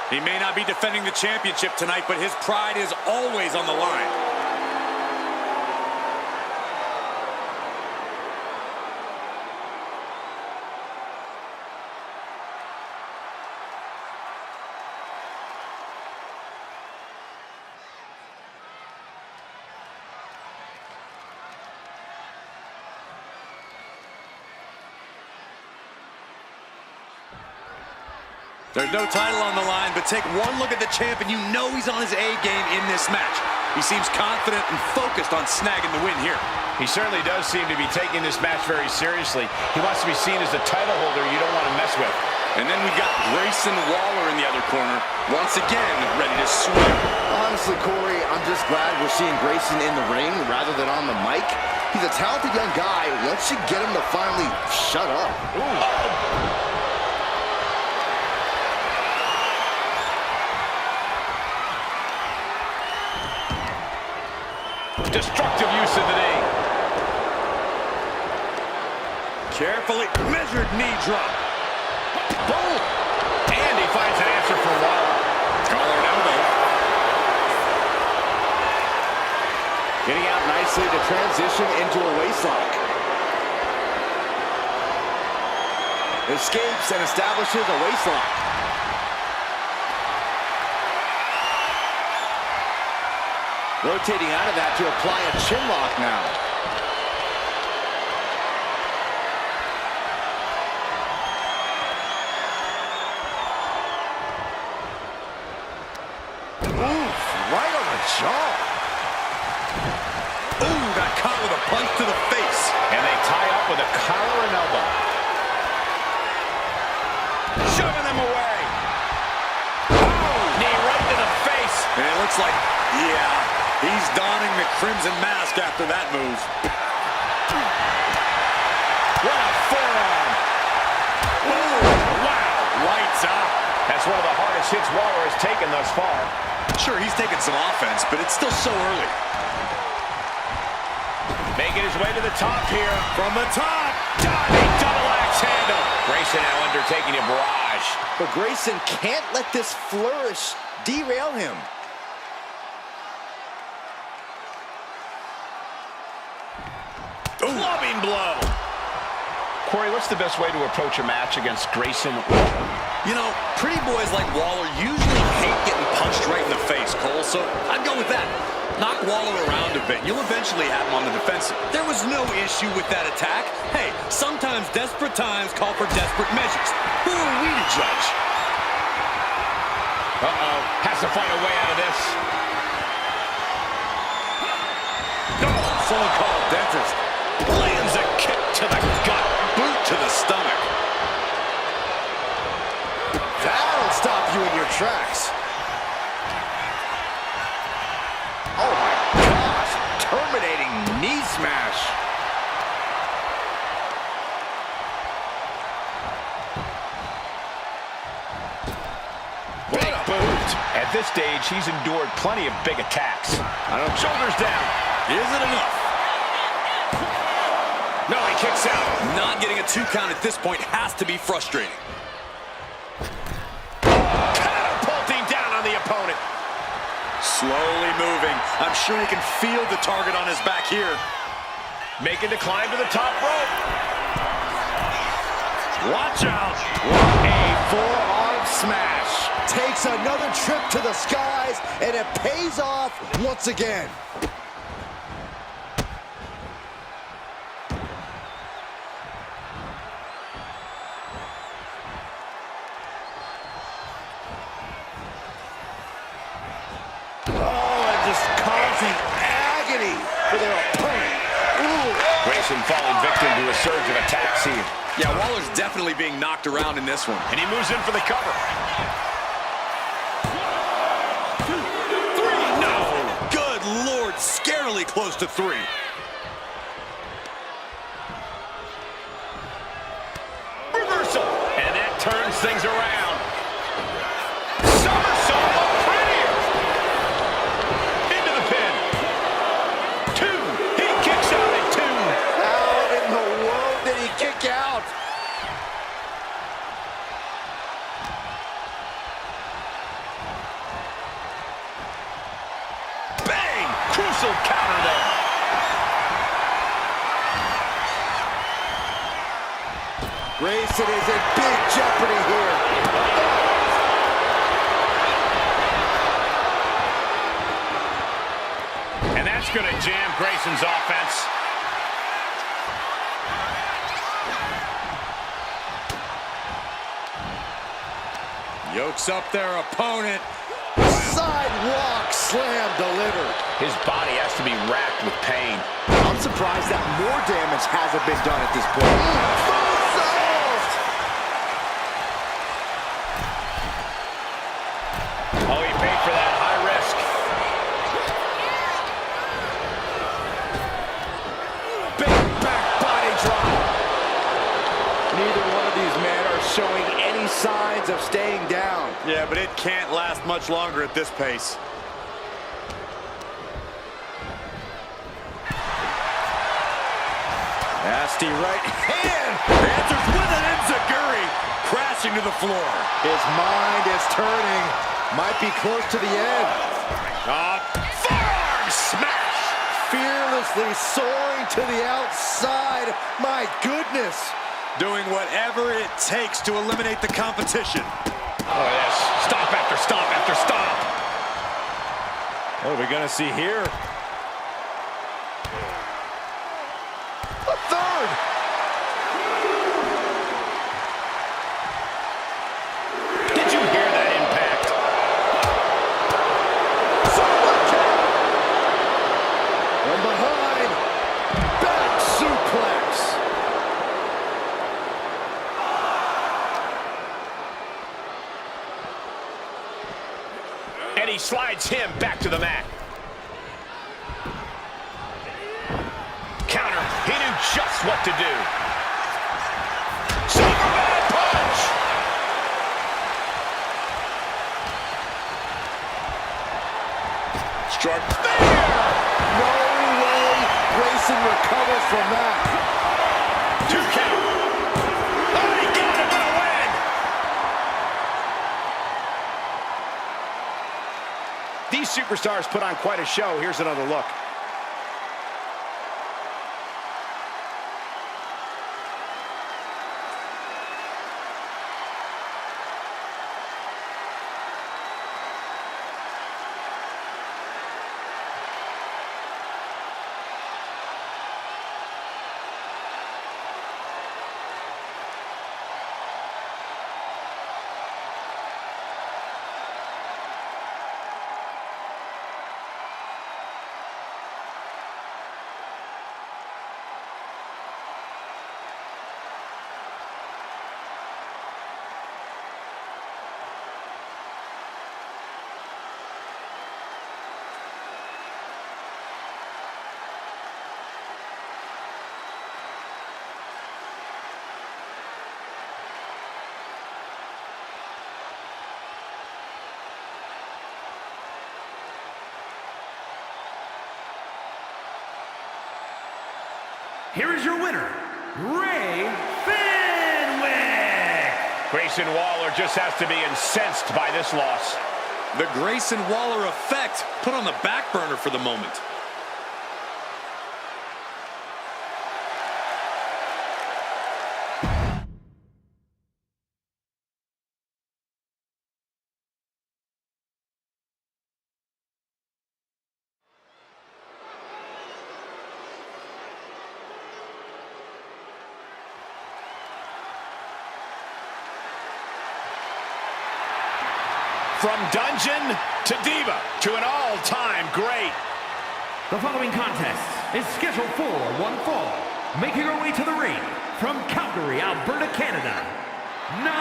He may not be defending the championship tonight, but his pride is always on the line. There's no title on the line, but take one look at the champ and you know he's on his A game in this match. He seems confident and focused on snagging the win here. He certainly does seem to be taking this match very seriously. He wants to be seen as the title holder you don't want to mess with. And then we got Grayson Waller in the other corner, once again ready to swing. Honestly, Corey, I'm just glad we're seeing Grayson in the ring rather than on the mic. He's a talented young guy. Once you get him to finally shut up. Ooh. Destructive use of the knee. Carefully measured knee drop. Boom! And he finds an answer for Waller. Collar elbow. Getting out nicely to transition into a waistlock. Escapes and establishes a waistlock. Rotating out of that to apply a chinlock now. Oof, right on the jaw. Ooh, got caught with a punch to the face. And they tie up with a collar and elbow. Shoving him away. Oh, knee right to the face. And it looks like, yeah, he's donning the crimson mask after that move. What a forearm. Ooh, wow, lights out. That's one of the hardest hits Waller has taken thus far. Sure, he's taking some offense, but it's still so early. Making his way to the top here. From the top. Diving double axe handle. Grayson now undertaking a barrage. But Grayson can't let this flourish derail him. Clubbing blow. Corey, what's the best way to approach a match against Grayson Waller? You know, pretty boys like Waller usually hate getting punched right in the face, Cole, so I'd go with that. Knock Waller around a bit, and you'll eventually have him on the defensive. There was no issue with that attack. Hey, sometimes desperate times call for desperate measures. Who are we to judge? Uh-oh, has to find a way out of this. Oh, someone call a dentist. Lands a kick to the gut. Boot to the stomach. That'll stop you in your tracks. Oh my gosh, terminating knee smash. Big boot. At this stage, he's endured plenty of big attacks. Shoulders down. Is it enough? No, he kicks out. Not getting a 2 count at this point has to be frustrating. Catapulting down on the opponent. Slowly moving. I'm sure he can feel the target on his back here. Making the climb to the top rope. Watch out. A forearm smash. Takes another trip to the skies, and it pays off once again. For their opponent. Ooh. Grayson falling victim to a surge of attacks here. Yeah, Waller's definitely being knocked around in this one. And he moves in for the cover. 2, 3, no! Good Lord, scarily close to 3. Reversal. And that turns things around. Somersault up prettier. Into the pin. 2. He kicks out at 2. How in the world did he kick out? Bang! Crucial counter there. Grayson is in big jeopardy here. And that's going to jam Grayson's offense. Yokes up their opponent. Sidewalk slam delivered. His body has to be racked with pain. I'm surprised that more damage hasn't been done at this point. Oh, he paid for that high risk. Big back body drop. Neither one of these men are showing any signs of staying down. Yeah, but it can't last much longer at this pace. Nasty right hand. Answers with an enziguri. Crashing to the floor. His mind is turning. Might be close to the end. Forearm smash. Fearlessly soaring to the outside. My goodness. Doing whatever it takes to eliminate the competition. Oh, yes. Stop after stop after stop. What are we going to see here? A third. Did you hear that impact? From behind. Back suplex. And he slides him back to the mat. Counter. He knew just what to do. Superman punch. Struck there. No way Grayson recovers from that. 2 count. Oh, he got him with a win. These superstars put on quite a show. Here's another look. Here is your winner, Ray Fenwick. Grayson Waller just has to be incensed by this loss. The Grayson Waller effect put on the back burner for the moment. From dungeon to diva to an all-time great. The following contest is scheduled for one fall. Making her way to the ring from Calgary, Alberta, Canada, Natalya!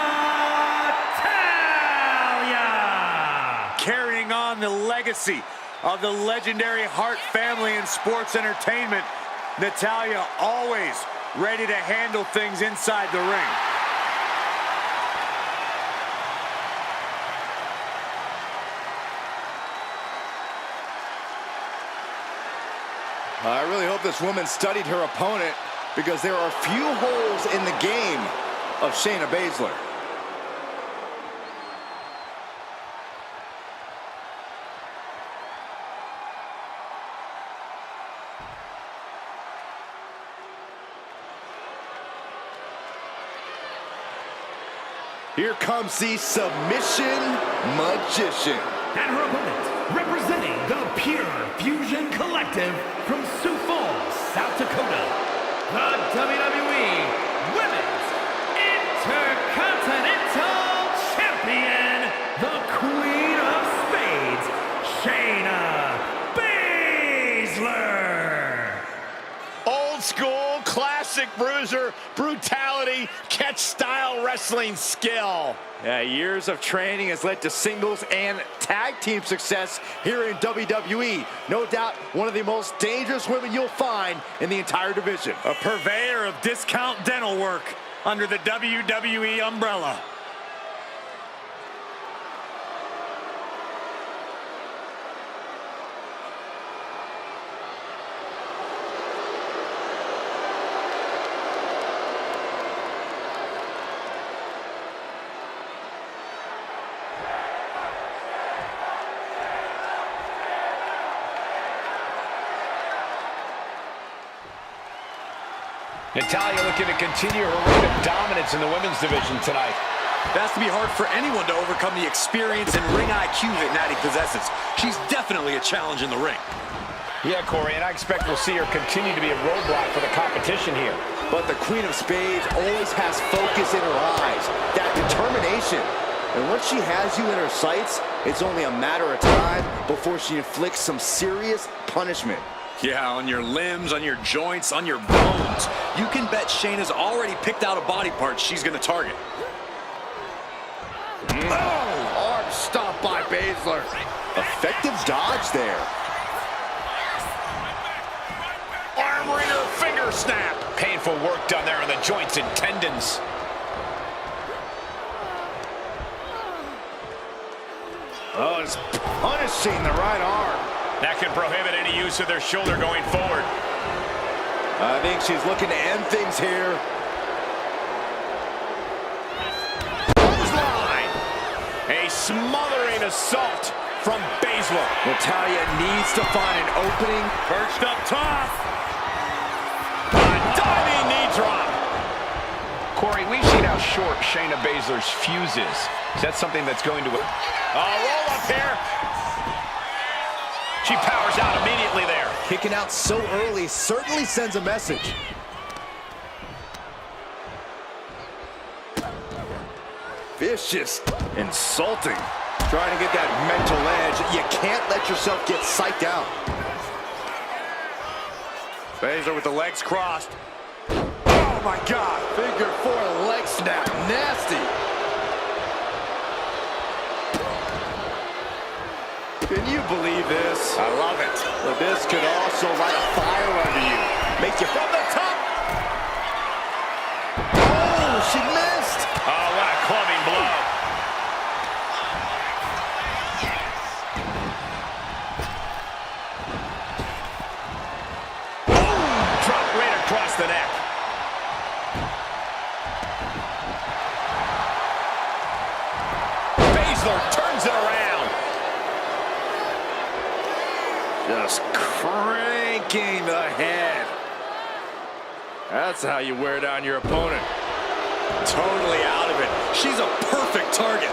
Carrying on the legacy of the legendary Hart family in sports entertainment, Natalya always ready to handle things inside the ring. I really hope this woman studied her opponent, because there are few holes in the game of Shayna Baszler. Here comes the submission magician. And her opponent, representing the Pure Fusion Collective from Sioux Falls, South Dakota, the WWE Women's Intercontinental Champion, the Queen of Spades, Shayna Baszler. Old school, classic bruiser, brutality, catch-style wrestling skill. Yeah, years of training has led to singles and tag team success here in WWE. No doubt one of the most dangerous women you'll find in the entire division. A purveyor of discount dental work under the WWE umbrella. Natalya looking to continue her reign of dominance in the women's division tonight. It has to be hard for anyone to overcome the experience and ring IQ that Natty possesses. She's definitely a challenge in the ring. Yeah, Corey, and I expect we'll see her continue to be a roadblock for the competition here. But the Queen of Spades always has focus in her eyes, that determination. And once she has you in her sights, it's only a matter of time before she inflicts some serious punishment. Yeah, on your limbs, on your joints, on your bones. You can bet Shayna's already picked out a body part she's going to target. Oh, arm stomp by Baszler. Effective dodge there. Arm wringer finger snap. Painful work done there on the joints and tendons. Oh, it's punishing the right arm. That can prohibit any use of their shoulder going forward. I think she's looking to end things here. Clothesline! A smothering assault from Baszler. Natalya needs to find an opening. Perched up top. A diving knee drop. Corey, we've seen how short Shayna Baszler's fuse is. Is that something that's going to... Roll up here. She powers out immediately there. Kicking out so early certainly sends a message. Vicious, insulting. Trying to get that mental edge. You can't let yourself get psyched out. Baszler with the legs crossed. Oh my God. Figure four leg snap, nasty. Can you believe this? I love it. But this could also light a fire under you. Make you from the top. Oh, she missed. Oh, what a clubbing blow. Drop right across the neck. Baszler turns it around. Just cranking the head. That's how you wear down your opponent. Totally out of it. She's a perfect target.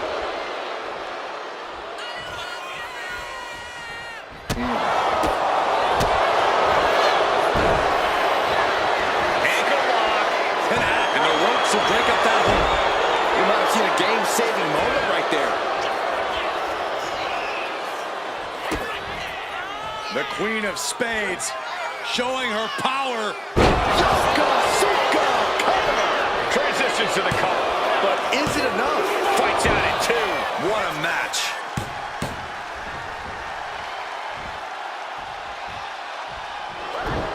Ankle lock. And the ropes will break up that hold. You might have seen a game-saving moment right there. The Queen of Spades showing her power. Yokosuka cover. Transitions to the cover. But is it enough? Fights out in two. What a match.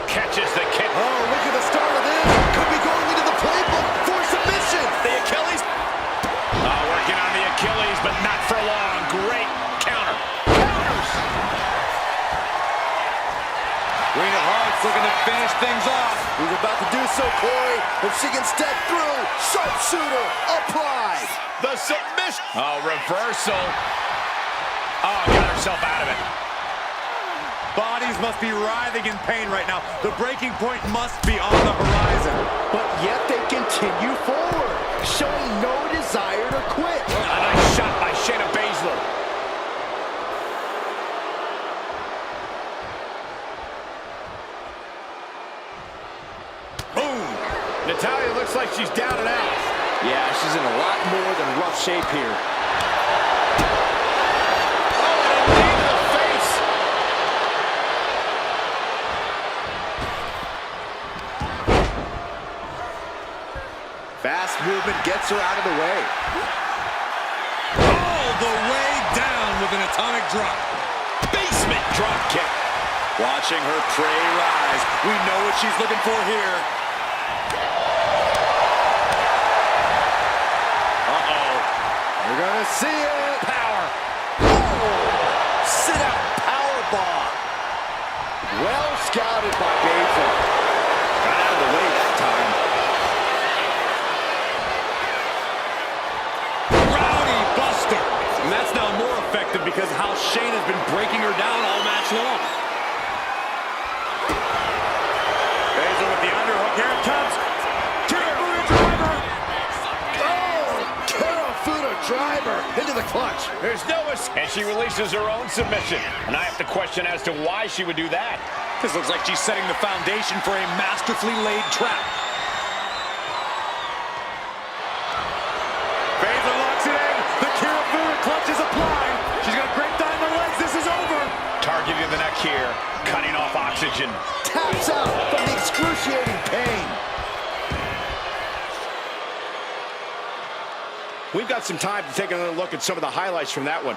Catches the kick. Oh, look at the start of this. Could be going into the playbook for submission. The Achilles. Working on the Achilles, but not for long. Great counter. Counters. Queen of Hearts looking to finish things off. He's about to do so, Corey. If she can step through, sharpshooter applied. The submission. Oh, reversal. Oh, got herself out of it. Bodies must be writhing in pain right now. The breaking point must be on the horizon. But yet they continue forward, showing no desire to quit. A nice shot by Shayna Baszler. Boom. Natalya looks like she's down and out. Yeah, she's in a lot more than rough shape here. Oh, and a knee to the face. Fast movement gets her out of the way. All the way down with an atomic drop. Basement drop kick. Watching her prey rise. We know what she's looking for here. You're gonna see it. Power. Oh, sit out power bomb. Well scouted by Baszler. Got out of the way that time. Rowdy Buster. And that's now more effective because how Shayna's been breaking her down all match long. Baszler with the underhook. Here it comes. Kirifuda driver. Oh, Kirifuda driver into the clutch. There's no and she releases her own submission. And I have to question as to why she would do that. This looks like she's setting the foundation for a masterfully laid trap. Baszler locks it in. The Kirifuda clutch is applied. She's going to break down the legs. This is over. Targeting the neck here, cutting off oxygen. Taps out from the excruciating pain. We've got some time to take another look at some of the highlights from that one.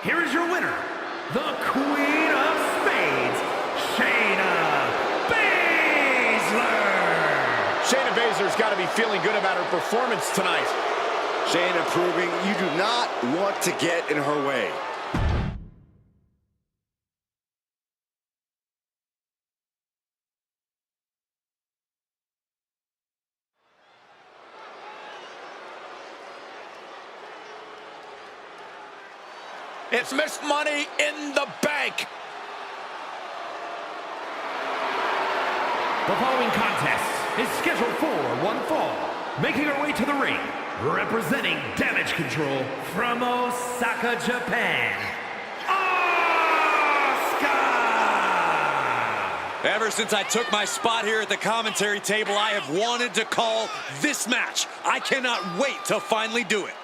Here is your winner, the Queen of Spades, Shayna Baszler. Shayna Baszler's got to be feeling good about her performance tonight. Shayna proving you do not want to get in her way. It's Miss Money in the Bank. The following contest is scheduled for one fall. Making her way to the ring, representing Damage Control from Osaka, Japan, Asuka! Ever since I took my spot here at the commentary table, I have wanted to call this match. I cannot wait to finally do it.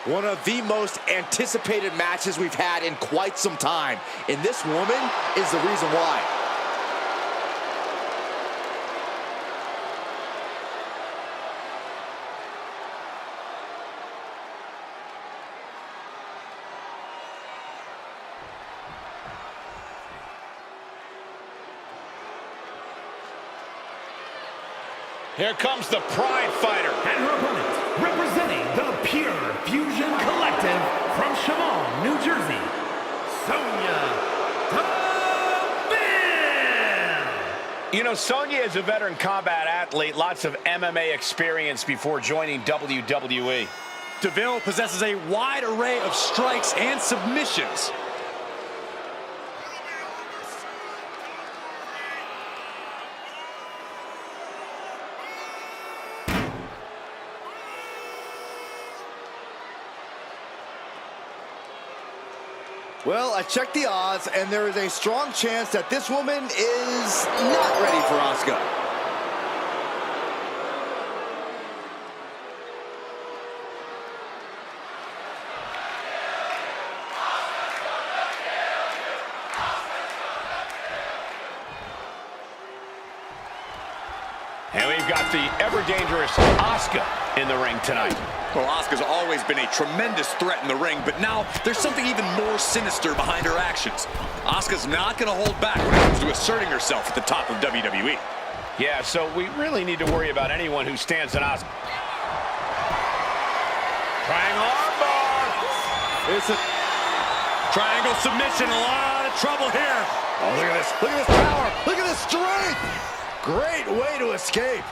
One of the most anticipated matches we've had in quite some time. And this woman is the reason why. Here comes the Pride Fighter. And her opponent, representing the Pure Fusion Collective from Chemung, New Jersey, Sonya Deville. You know, Sonya is a veteran combat athlete, lots of MMA experience before joining WWE. Deville possesses a wide array of strikes and submissions. Well, I checked the odds, and there is a strong chance that this woman is not ready for Asuka. And we've got the ever-dangerous Asuka in the ring tonight. Well, Asuka's always been a tremendous threat in the ring, but now there's something even more sinister behind her actions. Asuka's not going to hold back when it comes to asserting herself at the top of WWE. Yeah, so we really need to worry about anyone who stands in Asuka. Triangle armbar. It's a triangle submission. A lot of trouble here. Oh, look at this. Look at this power. Look at this strength. Great way to escape.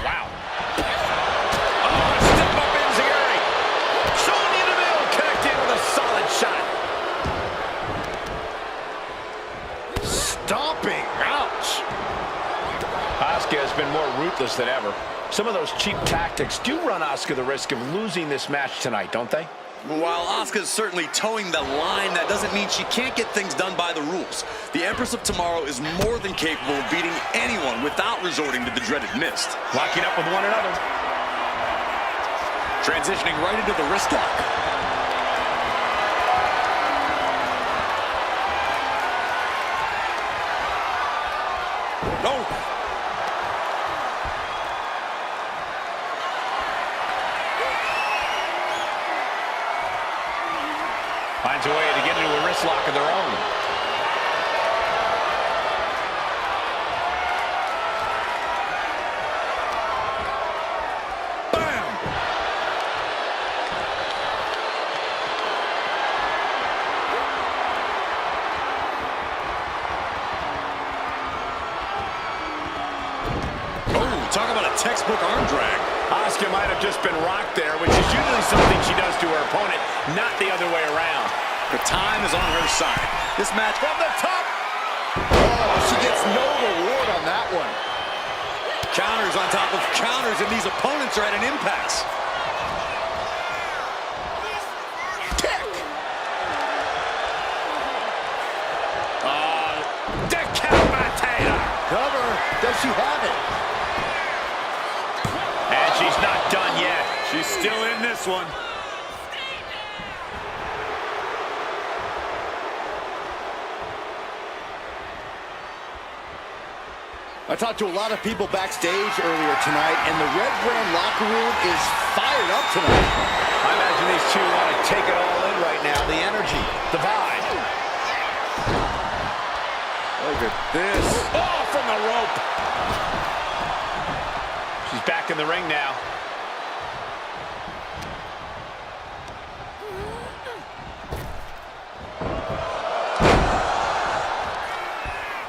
Wow. Oh, step up enziguri. Sonya Deville connecting with a solid shot. Stomping. Ouch. Asuka has been more ruthless than ever. Some of those cheap tactics do run Asuka the risk of losing this match tonight, don't they? While Asuka's certainly towing the line, that doesn't mean she can't get things done by the rules. The Empress of Tomorrow is more than capable of beating anyone without resorting to the dreaded mist. Locking up with one another. Transitioning right into the wrist lock. Oh! Finds a way to get into a wrist lock of their own. Bam! Oh, talk about a textbook arm drag. Asuka might have just been rocked there, which is usually something she does to her opponent, not the other way around. The time is on her side. This match From the top. Oh, she gets no reward on that one. counters on top of counters, and these opponents are at an impasse. Kick. Decapitator. Cover. Does she have it? And she's not done yet. She's still in this one. I talked to a lot of people backstage earlier tonight, and the Red Brand locker room is fired up tonight. I imagine these two want to take it all in right now. The energy, the vibe. Look at this. Oh, from the rope. She's back in the ring now.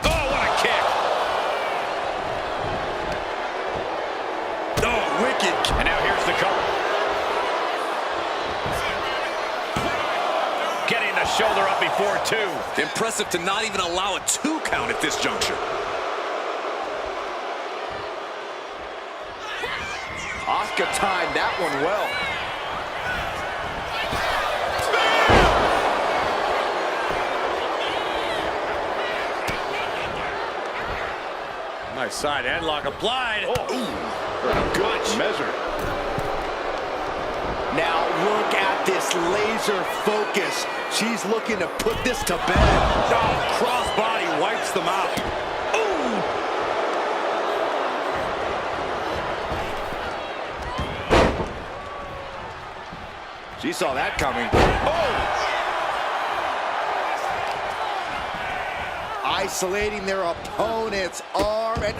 Oh, what a kick. Oh, wicked. And now here's the cover. Getting the shoulder up before two. Impressive to not even allow a 2 count at this juncture. Asuka timed that one well. Nice side headlock applied. Oh, good measure. Now look at this laser focus. She's looking to put this to bed. Oh, crossbody wipes them out. She saw that coming. Isolating their opponent's arm, and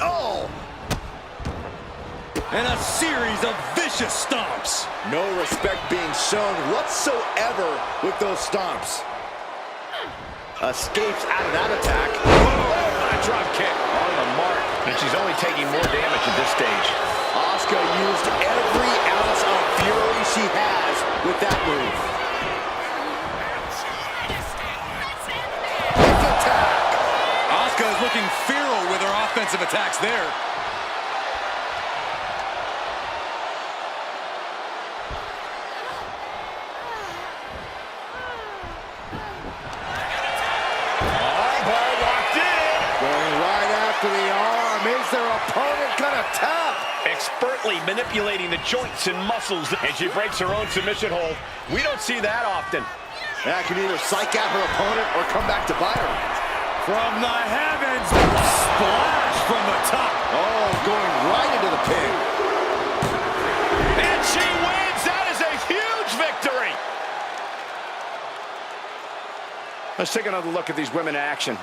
And a series of vicious stomps. no respect being shown whatsoever with those stomps. Escapes out of that attack. What a drop kick. On the mark. And she's only taking more damage at this stage. Asuka used every ounce of fury she has with that move. Quick attack. Asuka is looking feral with her offensive attacks there. Armbar locked in. Going right after the arm. Is their opponent gonna tap? Expertly manipulating the joints and muscles. And she breaks her own submission hold. We don't see that often. That can either psych out her opponent or come back to bite her. From the heavens, splash from the top. Oh, going right into the pin. And she wins. That is a huge victory. Let's take another look at these women in action.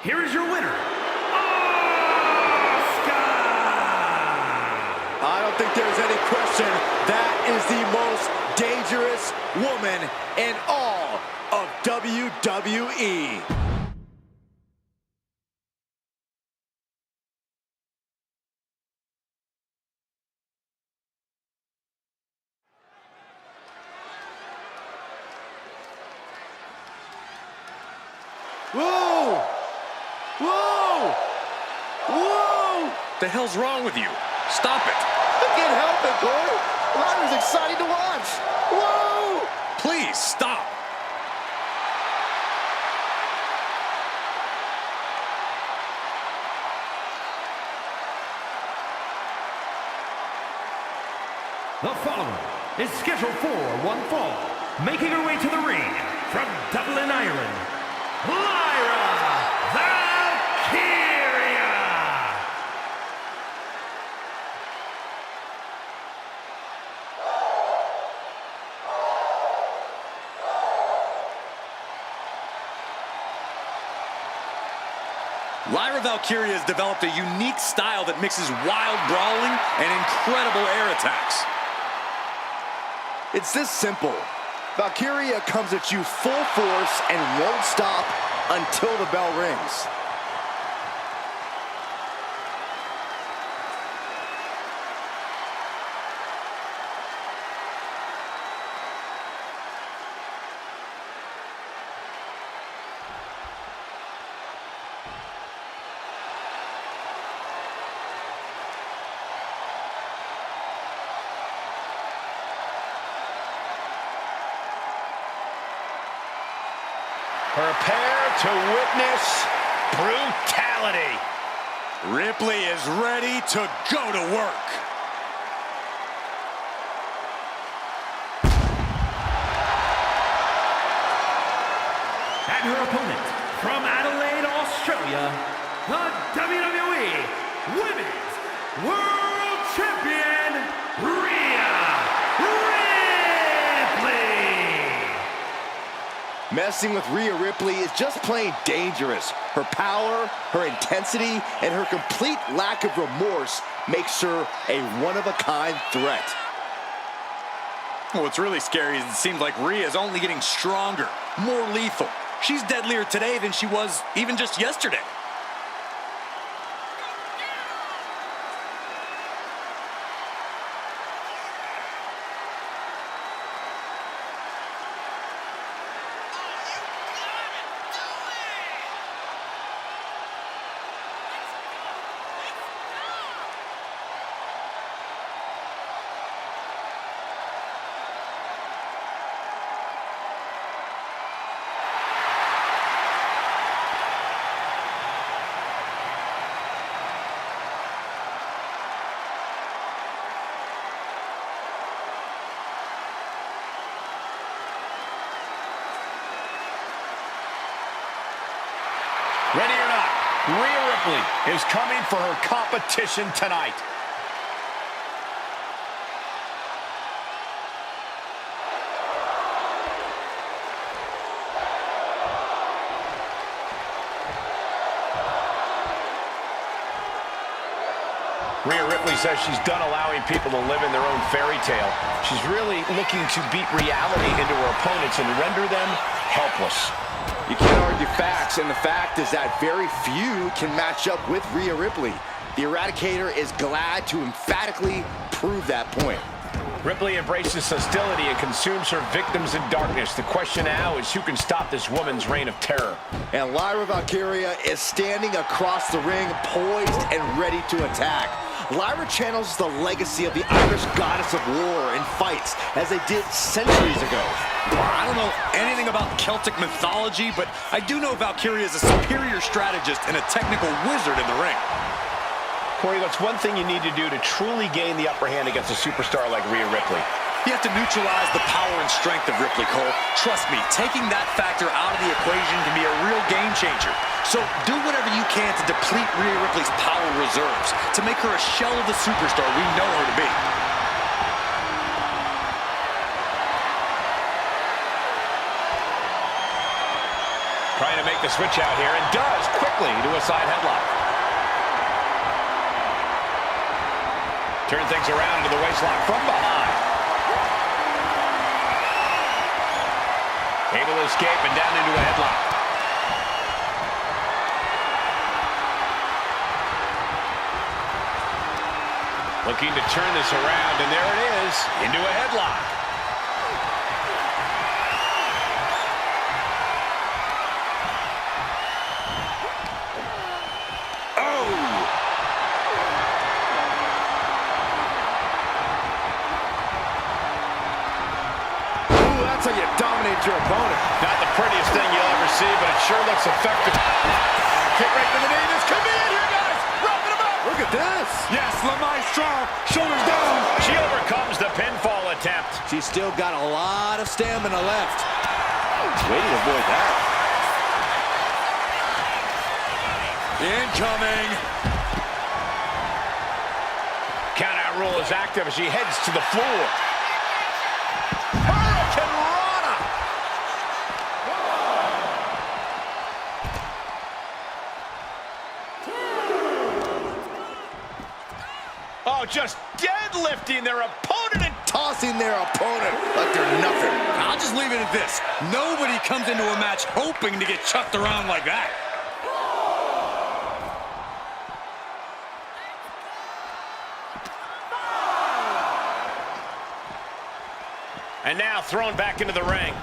Here is your winner, Asuka! I don't think there's any question that is the most dangerous woman in all of WWE. Whoa! Whoa! Whoa! The hell's wrong with you? Stop it. I can't help it, Corey. That was exciting to watch. Whoa! Please, stop. The following is scheduled for one fall, making her way to the ring from Dublin, Ireland, Lyra Valkyria! Lyra Valkyria has developed a unique style that mixes wild brawling and incredible air attacks. It's this simple. Valkyria comes at you full force and won't stop until the bell rings. Prepare to witness brutality. Ripley is ready to go to work. And her opponent from Adelaide, Australia, the WWE Women's World Champion, Rhea Ripley! Messing with Rhea Ripley is just plain dangerous. Her power, her intensity, and her complete lack of remorse makes her a one-of-a-kind threat. What's really scary is it seems like Rhea is only getting stronger, more lethal. She's deadlier today than she was even just yesterday. Rhea Ripley is coming for her competition tonight. Rhea Ripley says she's done allowing people to live in their own fairy tale. She's really looking to beat reality into her opponents and render them helpless. You can't argue facts, and the fact is that very few can match up with Rhea Ripley. The Eradicator is glad to emphatically prove that point. Ripley embraces hostility and consumes her victims in darkness. The question now is who can stop this woman's reign of terror. And Lyra Valkyria is standing across the ring, poised and ready to attack. Lyra channels the legacy of the Irish goddess of war and fights, as they did centuries ago. I don't know anything about Celtic mythology, but I do know Valkyria is a superior strategist and a technical wizard in the ring. Corey, that's one thing you need to do to truly gain the upper hand against a superstar like Rhea Ripley. You have to neutralize the power and strength of Ripley, Cole. Trust me, taking that factor out of the equation can be a real game changer. So do whatever you can to deplete Rhea Ripley's power reserves, to make her a shell of the superstar we know her to be. Trying to make the switch out here, and does quickly to a side headlock. Turn things around into the waistlock from behind. Able to escape and down into a headlock. Looking to turn this around, and there it is, into a headlock. That's how you dominate your opponent. Not the prettiest thing you'll ever see, but it sure looks effective. Kick right to the knee. This could be it here, guys. Wrapping him up. Look at this. Yes, La Maestra, shoulders down. She overcomes the pinfall attempt. She's still got a lot of stamina left. Way to avoid that. Incoming. Countout rule is active as she heads to the floor. Hurricane Rana. Oh, just deadlifting their opponent and Tossing their opponent like they're nothing. I'll just leave it at this. Nobody comes into a match hoping to get chucked around like that. And now thrown back into the ring.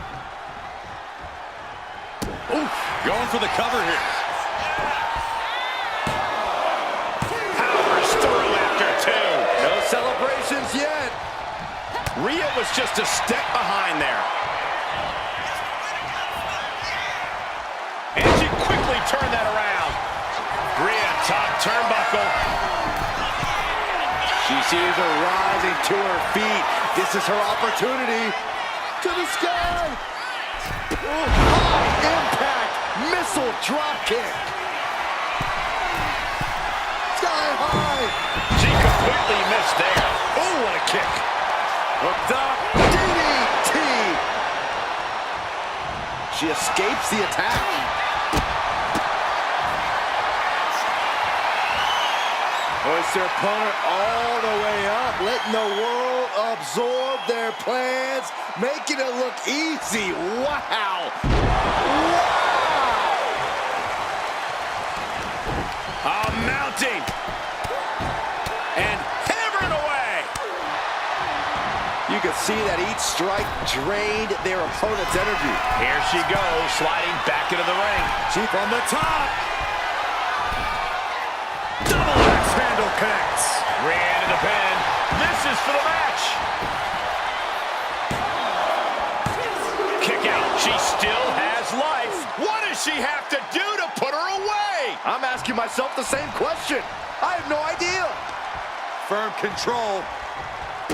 Oof, going for the cover here. Powers through after two. No celebrations yet. Rhea was just a step behind there. And she quickly turned that around. Rhea top turnbuckle. She sees her rising to her feet. This is her opportunity. To the sky. High impact missile drop kick. Sky high. She completely missed there. Oh, what a kick. Hooked up. DDT. She escapes the attack. Hoists their opponent all the way up, letting the world absorb their plans, making it look easy. Wow! Wow! Mounting. And hammering away. You can see that each strike drained their opponent's energy. Here she goes, sliding back into the ring. She from the top. Double axe handle connects. Rhea into the pin. This is for the match. Kick out. She still has life. What does she have to do to put her away? I'm asking myself the same question. I have no idea. Firm control.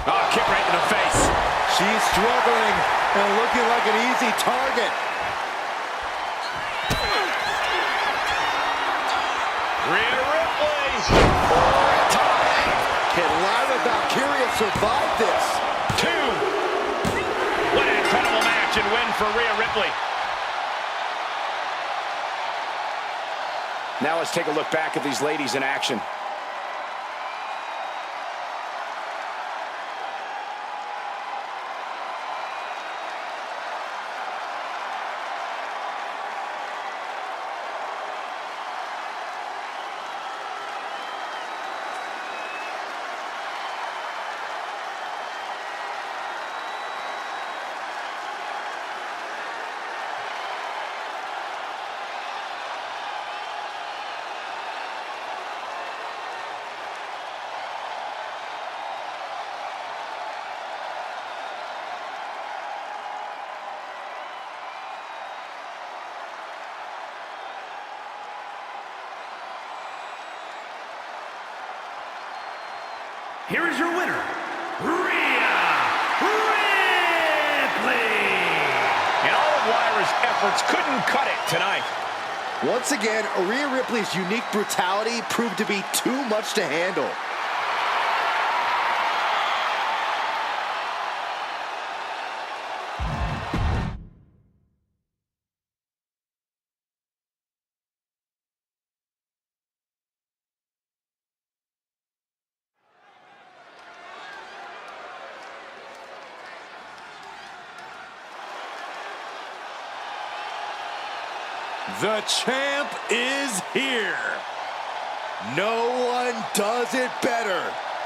Oh, kick right in the face. She's struggling and looking like an easy target. Rhea Ripley. Can Lyra Valkyria survive this? 2. What an incredible match and win for Rhea Ripley. Now let's take a look back at these ladies in action. Here is your winner, Rhea Ripley. And all of Lyra's efforts couldn't cut it tonight. Once again, Rhea Ripley's unique brutality proved to be too much to handle. The champ is here. No one does it better.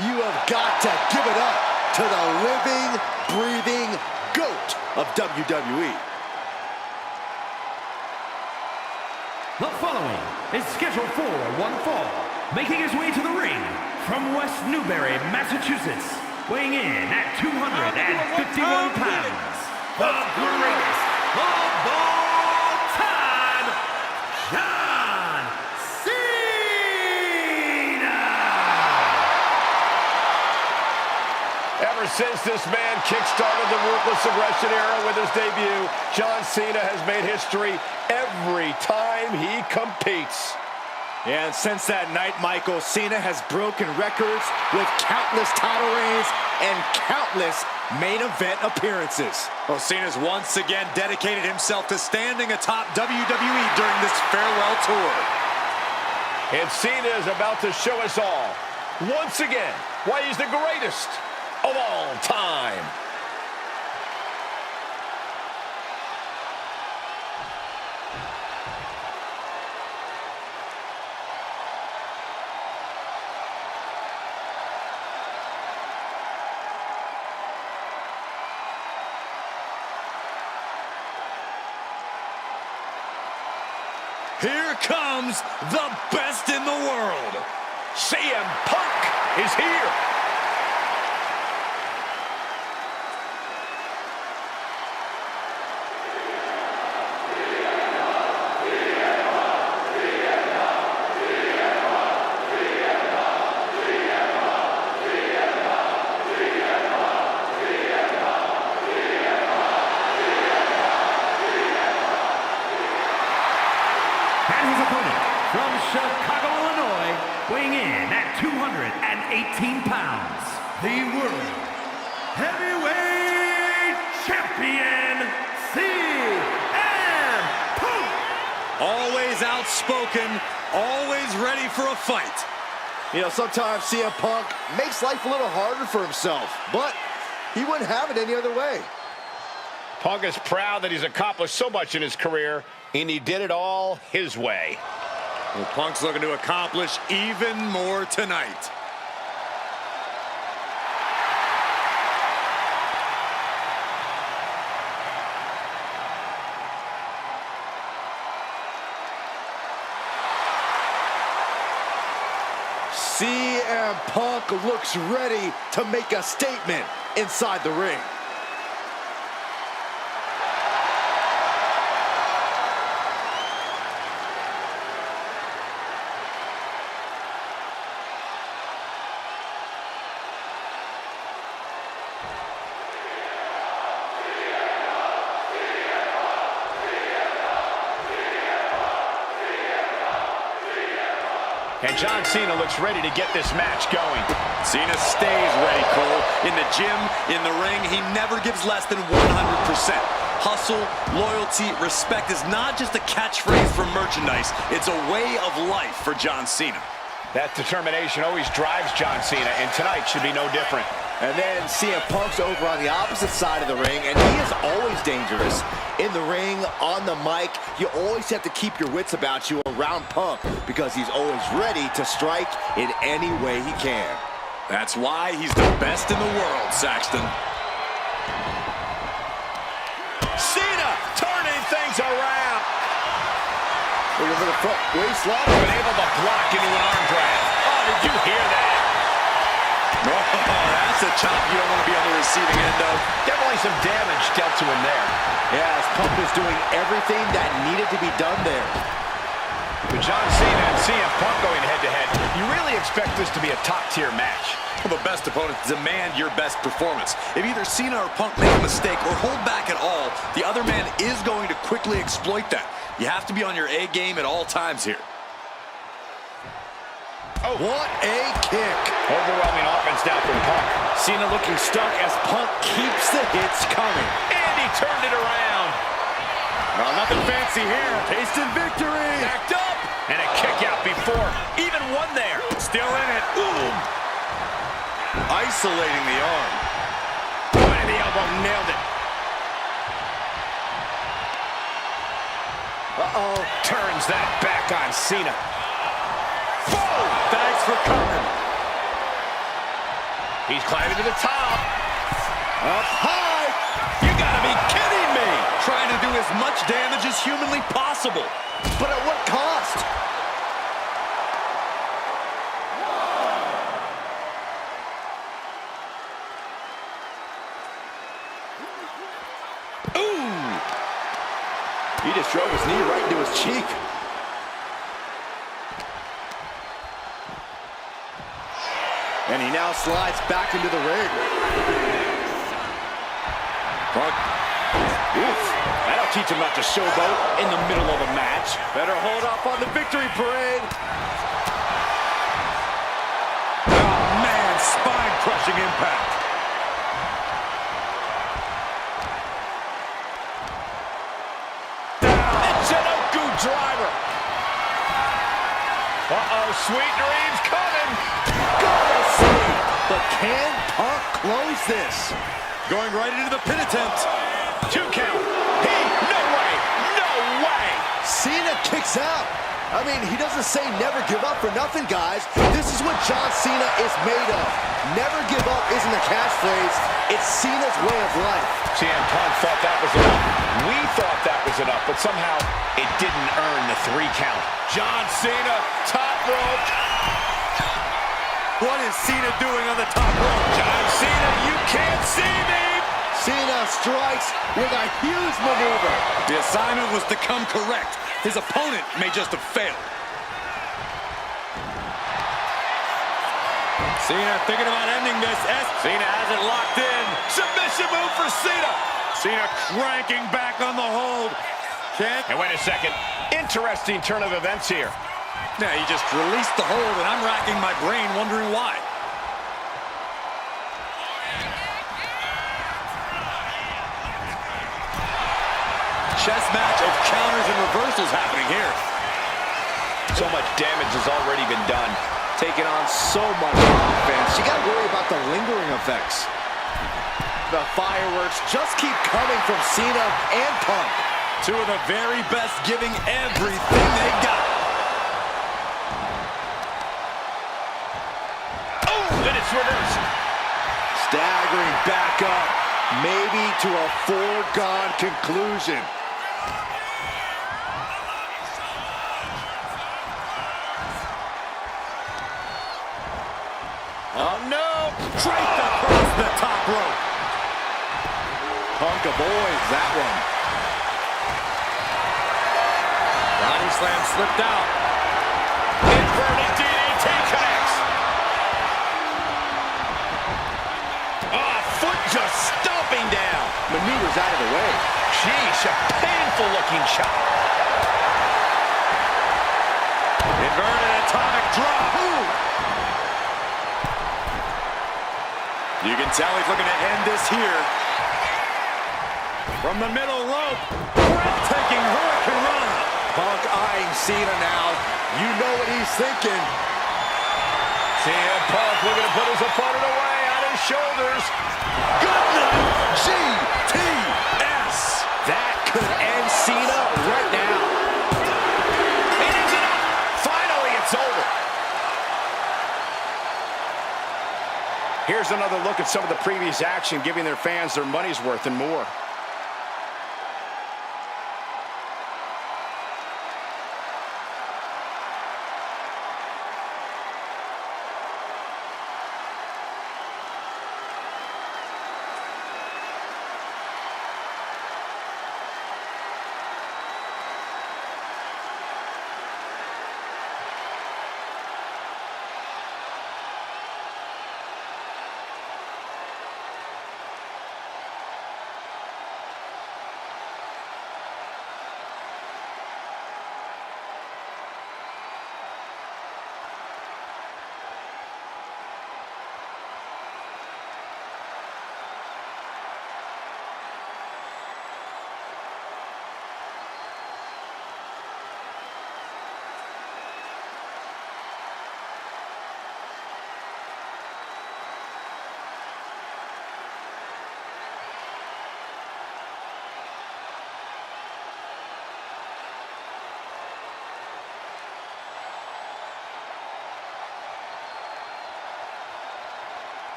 You have got to give it up to the living, breathing GOAT of WWE. The following is scheduled for one fall, making his way to the ring from West Newbury, Massachusetts, weighing in at 251 pounds, the greatest of all time, John Cena! Ever since this man kick-started the Ruthless Aggression era with his debut, John Cena has made history every time he competes. Yeah, and since that night, Michael, Cena has broken records with countless title reigns and countless main event appearances. Well, Cena's once again dedicated himself to standing atop WWE during this farewell tour. And Cena is about to show us all, once again, why he's the greatest of all time. Here comes the best in the world. CM Punk is here. And his opponent from Chicago, Illinois, weighing in at 218 pounds, the World Heavyweight Champion, CM Punk! Always outspoken, always ready for a fight. You know, sometimes CM Punk makes life a little harder for himself, but he wouldn't have it any other way. Punk is proud that he's accomplished so much in his career, and he did it all his way. Well, Punk's looking to accomplish even more tonight. CM Punk looks ready to make a statement inside the ring. And John Cena looks ready to get this match going. Cena stays ready, Cole. In the gym, in the ring, he never gives less than 100%. Hustle, loyalty, respect is not just a catchphrase for merchandise. It's a way of life for John Cena. That determination always drives John Cena, and tonight should be no different. And then CM Punk's over on the opposite side of the ring, and he is always dangerous. In the ring, on the mic, you always have to keep your wits about you around Punk because he's always ready to strike in any way he can. That's why he's the best in the world, Saxton. Cena turning things around. Looking for the front waist lock. Been able to block into an arm drag. Oh, did you hear that? Oh, that's a chop you don't want to be on the receiving end of. Definitely some damage dealt to him there. Yeah, as Punk was doing everything that needed to be done there. With John Cena and CM Punk going head-to-head, you really expect this to be a top-tier match. Well, the best opponents demand your best performance. If either Cena or Punk make a mistake or hold back at all, the other man is going to quickly exploit that. You have to be on your A game at all times here. Oh, what a kick. Overwhelming offense now from Punk. Cena looking stuck as Punk keeps the hits coming. And he turned it around. Well, nothing fancy here. Tasting victory. Backed up. And a kick out before. Even one there. Still in it. Ooh. Isolating the arm. Point of the elbow. Nailed it. Uh-oh. Turns that back on Cena. Boom! Thanks for coming. He's climbing to the top. Up high. You gotta be kidding me! Trying to do as much damage as humanly possible. But at what cost? Ooh! He just drove his knee right into his cheek. And he now slides back into the ring. Punk. Oof. That'll teach him not to showboat in the middle of a match. Better hold up on the victory parade. Oh, man, spine-crushing impact. Michinoku driver. Uh-oh, sweet dreams coming. Gotta see. But can Punk close this? Going right into the pin attempt. 2 count. No way. No way. Cena kicks out. I mean, he doesn't say never give up for nothing, guys. This is what John Cena is made of. Never give up isn't a catchphrase. It's Cena's way of life. CM Punk thought that was enough. We thought that was enough, but somehow it didn't earn the 3 count. John Cena, top rope. What is Cena doing on the top rope? John Cena, you can't see me. Cena strikes with a huge maneuver. The assignment was to come correct. His opponent may just have failed. Cena thinking about ending this. Cena has it locked in. Submission move for Cena. Cena cranking back on the hold. And wait a second. Interesting turn of events here. Yeah, he just released the hold, and I'm racking my brain wondering why. Chess match of counters and reversals happening here. So much damage has already been done. Taking on so much offense. You got to worry about the lingering effects. The fireworks just keep coming from Cena and Punk. 2 of the very best giving everything they got. Oh, and it's reversed. Staggering back up, maybe to a foregone conclusion. Oh, no! Draped across the top rope. Punk avoids that one. Body slam slipped out. Inverted DDT connects. Oh, foot just stomping down. Maneuvers out of the way. Sheesh, a painful looking shot. Inverted atomic drop. You can tell he's looking to end this here. From the middle rope, breathtaking Hurricane Rana. Punk eyeing Cena now. You know what he's thinking. CM Punk looking to put his opponent away on his shoulders. Good night, GTS. That could end Cena right now. It is enough. Finally, it's over. Here's another look at some of the previous action, giving their fans their money's worth and more.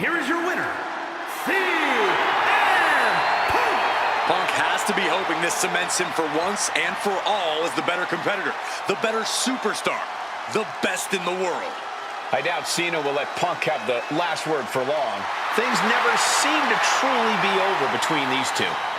Here is your winner, CM Punk. Punk has to be hoping this cements him for once and for all as the better competitor, the better superstar, the best in the world. I doubt Cena will let Punk have the last word for long. Things never seem to truly be over between these two.